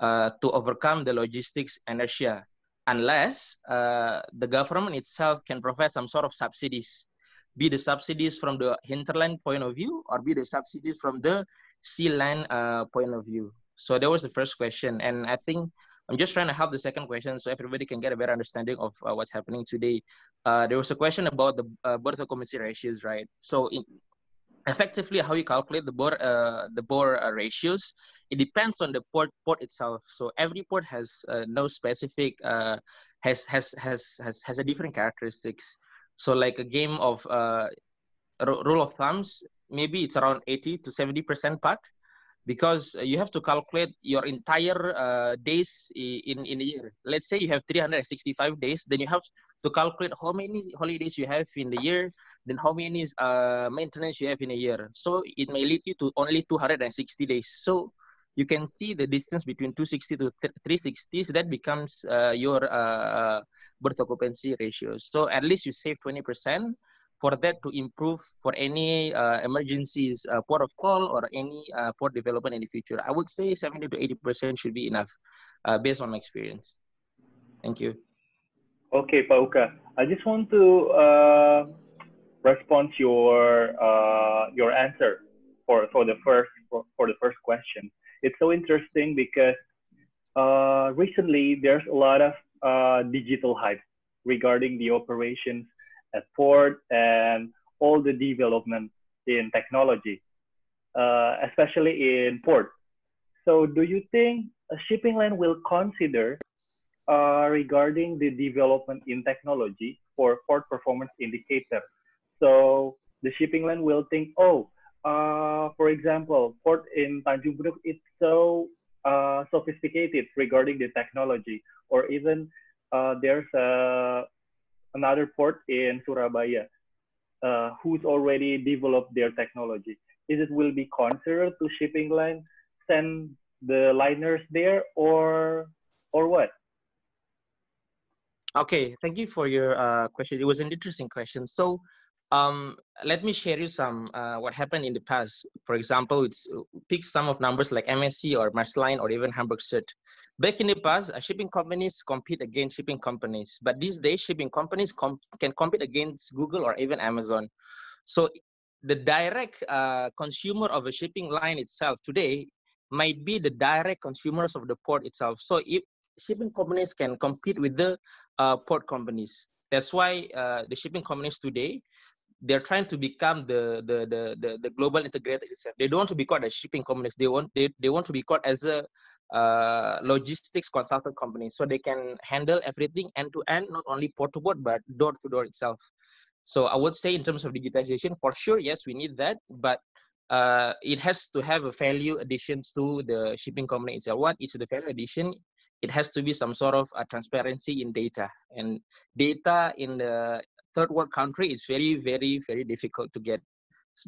to overcome the logistics inertia, unless the government itself can provide some sort of subsidies, be the subsidies from the hinterland point of view or be the subsidies from the sea land point of view. So that was the first question. And I think I'm just trying to help the second question so everybody can get a better understanding of what's happening today. There was a question about the berth occupancy ratios, right? So effectively, how you calculate the bore ratios, it depends on the port itself. So every port has no specific has a different characteristics. So like a game of rule of thumbs, maybe it's around 80 to 70% packed, because you have to calculate your entire days in a year. Let's say you have 365 days, then you have to calculate how many holidays you have in the year, then how many maintenance you have in a year. So it may lead you to only 260 days. So you can see the distance between 260 to 360. So that becomes your berth occupancy ratio. So at least you save 20%. For that to improve for any emergencies, port of call or any port development in the future. I would say 70 to 80% should be enough based on my experience. Thank you. Okay, Pak Uka. I just want to respond to your answer for the first question. It's so interesting because recently there's a lot of digital hype regarding the operations at port and all the development in technology, especially in port. So do you think a shipping line will consider regarding the development in technology for port performance indicator? So the shipping line will think, oh, for example, port in Tanjung Priok, it's so sophisticated regarding the technology, or even there's another port in Surabaya who's already developed their technology. Is it will be considered to shipping line send the liners there, or what? Okay, thank you for your question. It was an interesting question. So let me share you some what happened in the past. For example, it's pick some of numbers like MSC or Maersk Line or even Hamburg Süd. Back in the past, shipping companies compete against shipping companies, but these days shipping companies can compete against Google or even Amazon. So the direct consumer of a shipping line itself today might be the direct consumers of the port itself. So if shipping companies can compete with the port companies, that's why the shipping companies today, they're trying to become the global integrator itself. They don't want to be called as shipping companies. They want to be called as a logistics consultant company, so they can handle everything end to end, not only port to port but door to door itself. So I would say in terms of digitization, for sure, yes, we need that, but it has to have a value additions to the shipping company itself. What is the value addition? It has to be some sort of transparency in data, and data in the third world country is very, very, very difficult to get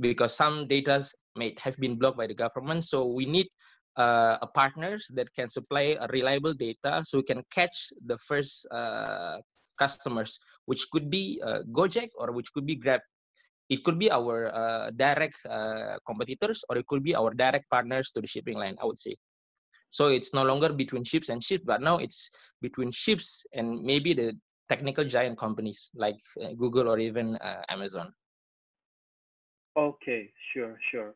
because some data may have been blocked by the government. So we need a partners that can supply a reliable data so we can catch the first customers, which could be Gojek or which could be Grab. It could be our direct competitors, or it could be our direct partners to the shipping line, I would say. So it's no longer between ships and ships, but now it's between ships and maybe the technical giant companies like Google or even Amazon. Okay, sure.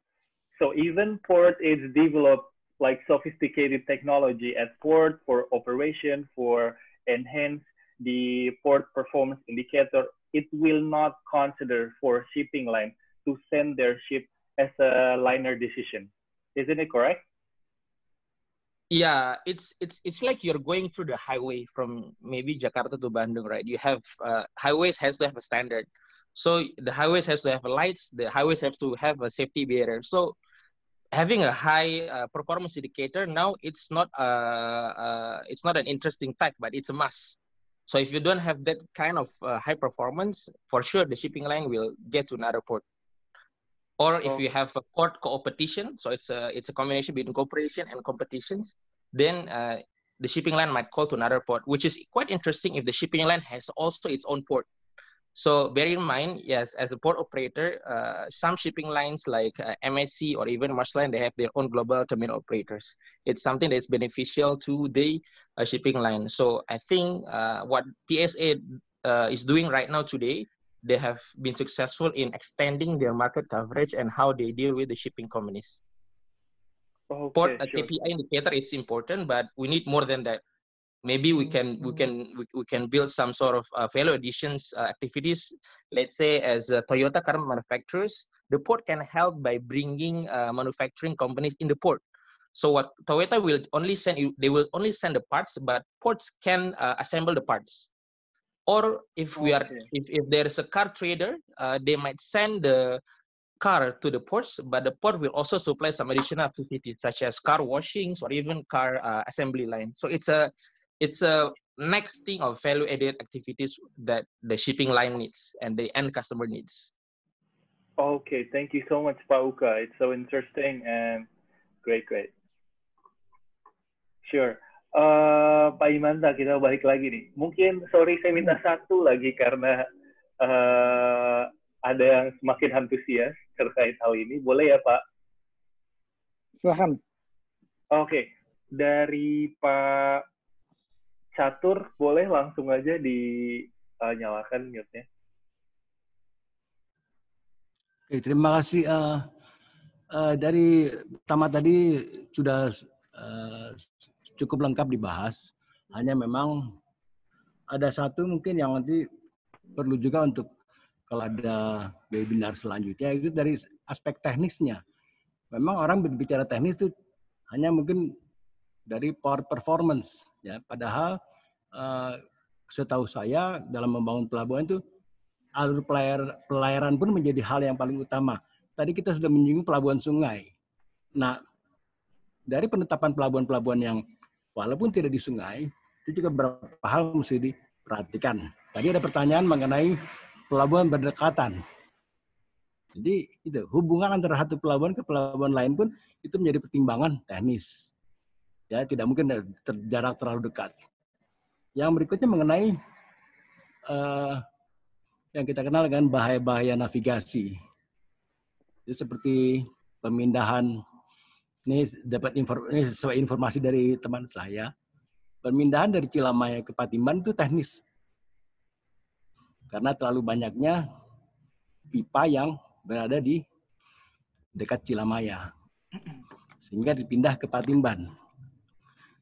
So even port is developed like sophisticated technology at port for operation, for enhance the port performance indicator. It will not consider for shipping line to send their ship as a liner decision. Isn't it correct? Yeah, it's like you're going through the highway from maybe Jakarta to Bandung, right? You have highways has to have a standard, so the highways has to have lights. The highways have to have a safety barrier. So having a high performance indicator now it's not an interesting fact, but it's a must. So if you don't have that kind of high performance, for sure the shipping line will get to another port. Or if you have a port competition, so it's a combination between cooperation and competitions, then the shipping line might call to another port, which is quite interesting if the shipping line has also its own port. So bear in mind, yes, as a port operator, some shipping lines like MSC or even Maersk, they have their own global terminal operators. It's something that's beneficial to the shipping line. So I think what PSA is doing right now today, they have been successful in extending their market coverage and how they deal with the shipping companies. Okay, Port sure. KPI indicator is important, but we need more than that. Maybe we can build some sort of value additions activities. Let's say as Toyota car manufacturers, the port can help by bringing manufacturing companies in the port. So what Toyota will only send you, they will only send the parts, but ports can assemble the parts. Or if if there is a car trader, they might send the car to the ports, but the port will also supply some additional activities such as car washings or even car assembly line. So it's a next thing of value added activities that the shipping line needs and the end customer needs. Okay, thank you so much, Pak Uka. It's so interesting and great. Sure. Pak Imanta, kita balik lagi nih. Mungkin, sorry saya minta satu lagi karena ada yang semakin antusias terkait hal ini. Boleh ya, Pak? Silahkan. Oke. Dari Pak Catur, boleh langsung aja dinyalakan mute-nya. Oke, terima kasih. Dari pertama tadi sudah cukup lengkap dibahas. Hanya memang ada satu mungkin yang nanti perlu juga untuk kalau ada webinar selanjutnya itu dari aspek teknisnya. Memang orang berbicara teknis itu hanya mungkin dari power performance, ya. Padahal setahu saya dalam membangun pelabuhan itu alur pelayaran pun menjadi hal yang paling utama. Tadi kita sudah menyinggung pelabuhan sungai. Nah, dari penetapan pelabuhan-pelabuhan yang walaupun tidak di sungai, itu juga beberapa hal mesti diperhatikan. Tadi ada pertanyaan mengenai pelabuhan berdekatan. Jadi itu hubungan antara satu pelabuhan ke pelabuhan lain pun itu menjadi pertimbangan teknis. Ya, tidak mungkin jarak terlalu dekat. Yang berikutnya mengenai yang kita kenal dengan bahaya-bahaya navigasi. Jadi seperti pemindahan, ini dapat sesuai informasi dari teman saya, pemindahan dari Cilamaya ke Patimban itu teknis. Karena terlalu banyaknya pipa yang berada di dekat Cilamaya. Sehingga dipindah ke Patimban.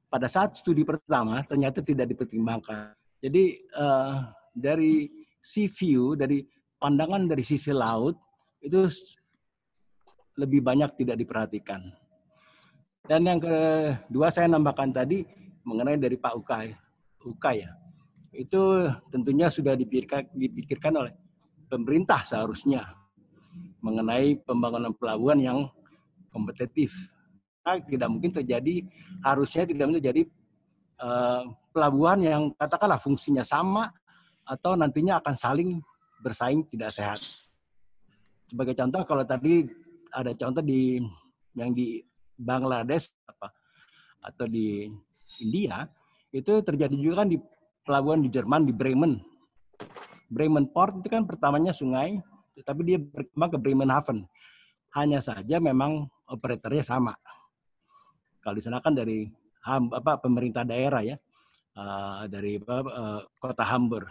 Pada saat studi pertama ternyata tidak dipertimbangkan. Jadi dari sea view, dari pandangan dari sisi laut itu lebih banyak tidak diperhatikan. Dan yang kedua saya nambahkan tadi mengenai dari Pak Uka ya. Itu tentunya sudah dipikirkan oleh pemerintah seharusnya mengenai pembangunan pelabuhan yang kompetitif. Nah, tidak mungkin terjadi, harusnya tidak mungkin terjadi pelabuhan yang katakanlah fungsinya sama atau nantinya akan saling bersaing tidak sehat. Sebagai contoh, kalau tadi ada contoh yang di Bangladesh atau di India, itu terjadi juga kan di pelabuhan di Jerman, di Bremen. Bremen Port itu kan pertamanya sungai, tapi dia berkembang ke Bremenhaven. Hanya saja memang operatornya sama. Kalau di sana kan dari pemerintah daerah ya, dari kota Hamburg.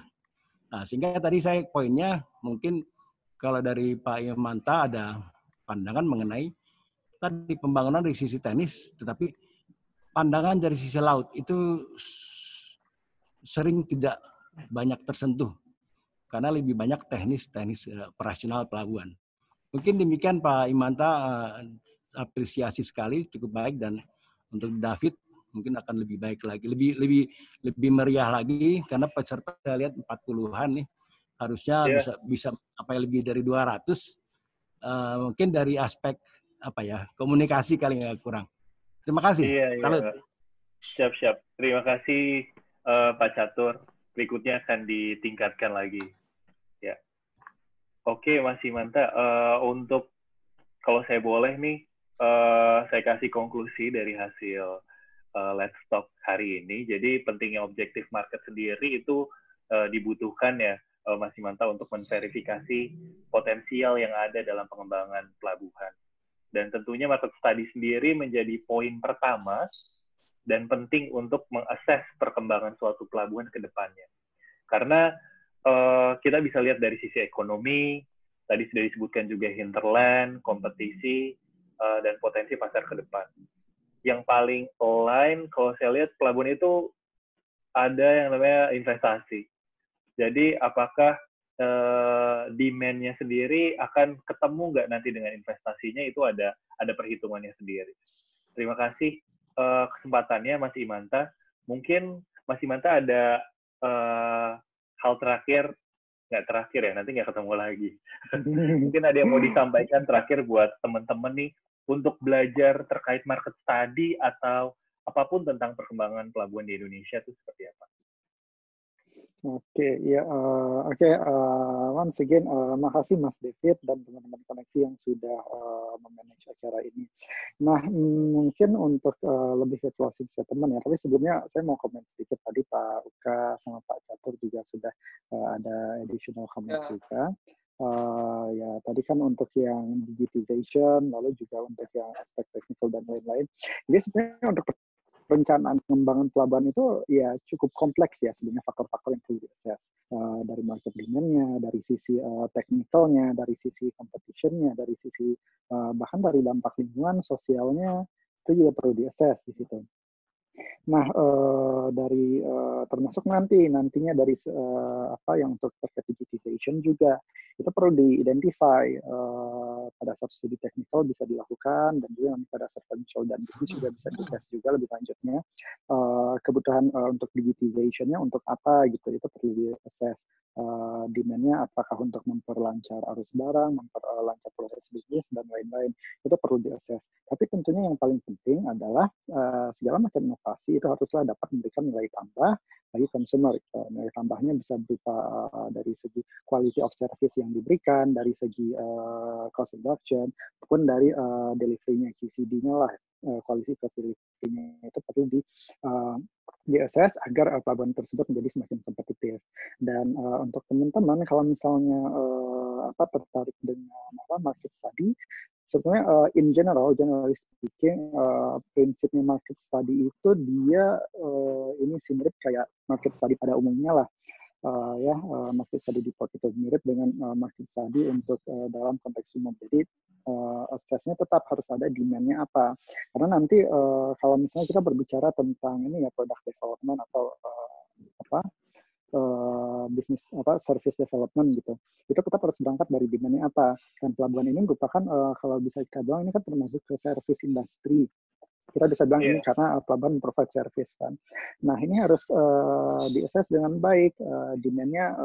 Nah, sehingga tadi saya poinnya mungkin kalau dari Pak Imanta ada pandangan mengenai tadi pembangunan dari sisi teknis, tetapi pandangan dari sisi laut itu sering tidak banyak tersentuh karena lebih banyak teknis operasional pelabuhan. Mungkin demikian Pak Imanta, apresiasi sekali, cukup baik. Dan untuk David mungkin akan lebih baik lagi, lebih meriah lagi, karena peserta saya lihat 40-an nih, harusnya bisa apa lebih dari 200. Mungkin dari aspek apa ya, komunikasi kali nggak kurang. Terima kasih. Iya. Siap. Terima kasih Pak Catur. Berikutnya akan ditingkatkan lagi. Ya. Oke, Mas Imanta. Untuk kalau saya boleh nih, saya kasih konklusi dari hasil Let's Talk hari ini. Jadi pentingnya objektif market sendiri itu dibutuhkan ya, Mas Imanta, untuk menverifikasi potensial yang ada dalam pengembangan pelabuhan. Dan tentunya market study sendiri menjadi poin pertama dan penting untuk mengakses perkembangan suatu pelabuhan ke depannya. Karena kita bisa lihat dari sisi ekonomi, tadi sudah disebutkan juga hinterland, kompetisi, dan potensi pasar ke depan. Yang paling lain, kalau saya lihat pelabuhan itu ada yang namanya investasi. Jadi apakah demand-nya sendiri akan ketemu nggak nanti dengan investasinya, itu ada perhitungannya sendiri. Terima kasih kesempatannya Mas Imanta. Mungkin Mas Imanta ada hal terakhir, nggak terakhir ya, nanti nggak ketemu lagi. Mungkin ada yang mau disampaikan terakhir buat teman-teman nih, untuk belajar terkait market study atau apapun tentang perkembangan pelabuhan di Indonesia itu seperti apa? Oke, ya, once again, makasih Mas David dan teman-teman koneksi yang sudah memanage acara ini. Nah, mungkin untuk lebih ke closing statement ya, tapi sebelumnya saya mau komen sedikit. Tadi Pak Uka sama Pak Catur juga sudah ada additional comments juga. Ya, tadi kan untuk yang digitization, lalu juga untuk yang aspek technical dan lain-lain. Jadi sebenarnya untuk perencanaan pengembangan pelabuhan itu ya cukup kompleks ya, sebenarnya faktor-faktor yang perlu diakses dari market demand-nya, dari sisi technical-nya, dari sisi competition-nya, dari sisi bahkan dari dampak lingkungan, sosialnya, itu juga perlu diakses di situ. Nah, dari termasuk nantinya dari apa yang untuk terkait digitization juga itu perlu di-identify pada saat studi teknikal bisa dilakukan, dan juga pada saat financial dan bisnis juga bisa di-assess juga lebih lanjutnya kebutuhan untuk digitization-nya untuk apa gitu, itu perlu di-assess demand-nya apakah untuk memperlancar arus barang, memperlancar proses bisnis dan lain-lain, itu perlu di-assess. Tapi tentunya yang paling penting adalah segala macam inovasi itu haruslah dapat memberikan nilai tambah bagi consumer. Nilai tambahnya bisa berupa dari segi quality of service yang diberikan, dari segi cost reduction, maupun dari delivery-nya, QCD-nya lah, quality cost delivery-nya itu perlu di-assess agar pelabuhan tersebut menjadi semakin kompetitif. Dan untuk teman-teman kalau misalnya tertarik dengan market study, sebenarnya in generally speaking, prinsipnya market study itu dia ini sih mirip kayak market study pada umumnya lah. Market study di port itu mirip dengan market study untuk dalam konteks umum. Jadi assessnya tetap harus ada demand-nya apa. Karena nanti kalau misalnya kita berbicara tentang ini ya product development atau bisnis service development gitu, itu tetap harus berangkat dari demand-nya apa. Dan pelabuhan ini merupakan kalau bisa kita bilang ini kan termasuk ke service industry. Kita bisa bilang ini karena pelabuhan provide service kan. Nah, ini harus di-assess dengan baik demand-nya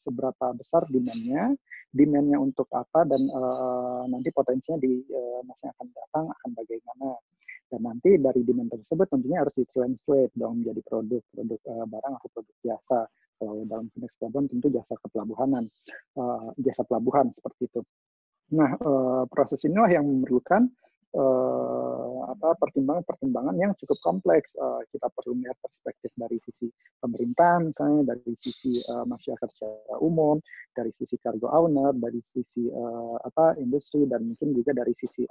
seberapa besar demand-nya untuk apa, dan nanti potensinya di masa yang akan datang akan bagaimana. Dan nanti dari demand tersebut tentunya harus ditranslate dong menjadi produk barang atau produk jasa. Kalau dalam konteks pelabuhan tentu jasa kepelabuhanan, jasa pelabuhan seperti itu. Nah, proses inilah yang memerlukan pertimbangan yang cukup kompleks. Kita perlu melihat perspektif dari sisi pemerintah, misalnya dari sisi masyarakat secara umum, dari sisi cargo owner, dari sisi industri, dan mungkin juga dari sisi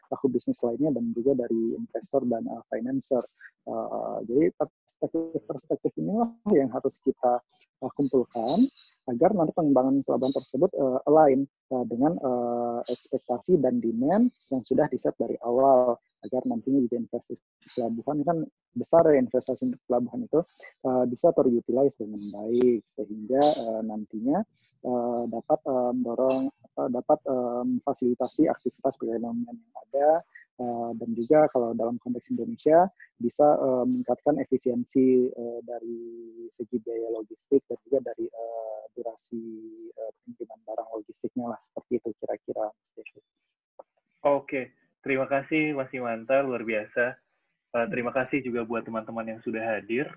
pelaku bisnis lainnya, dan juga dari investor dan financer. Jadi perspektif inilah yang harus kita kumpulkan agar nanti pengembangan pelabuhan tersebut align dengan ekspektasi dan demand yang sudah di-set dari awal, agar nantinya juga investasi pelabuhan kan besar ya, investasi untuk pelabuhan itu bisa terutilize dengan baik, sehingga nantinya dapat mendorong, dapat memfasilitasi aktivitas perekonomian yang ada, Dan juga kalau dalam konteks Indonesia bisa meningkatkan efisiensi dari segi biaya logistik dan juga dari durasi pengiriman barang logistiknya lah, seperti itu kira-kira, Mas David. Oke, terima kasih Mas Imanta, luar biasa. Terima kasih juga buat teman-teman yang sudah hadir.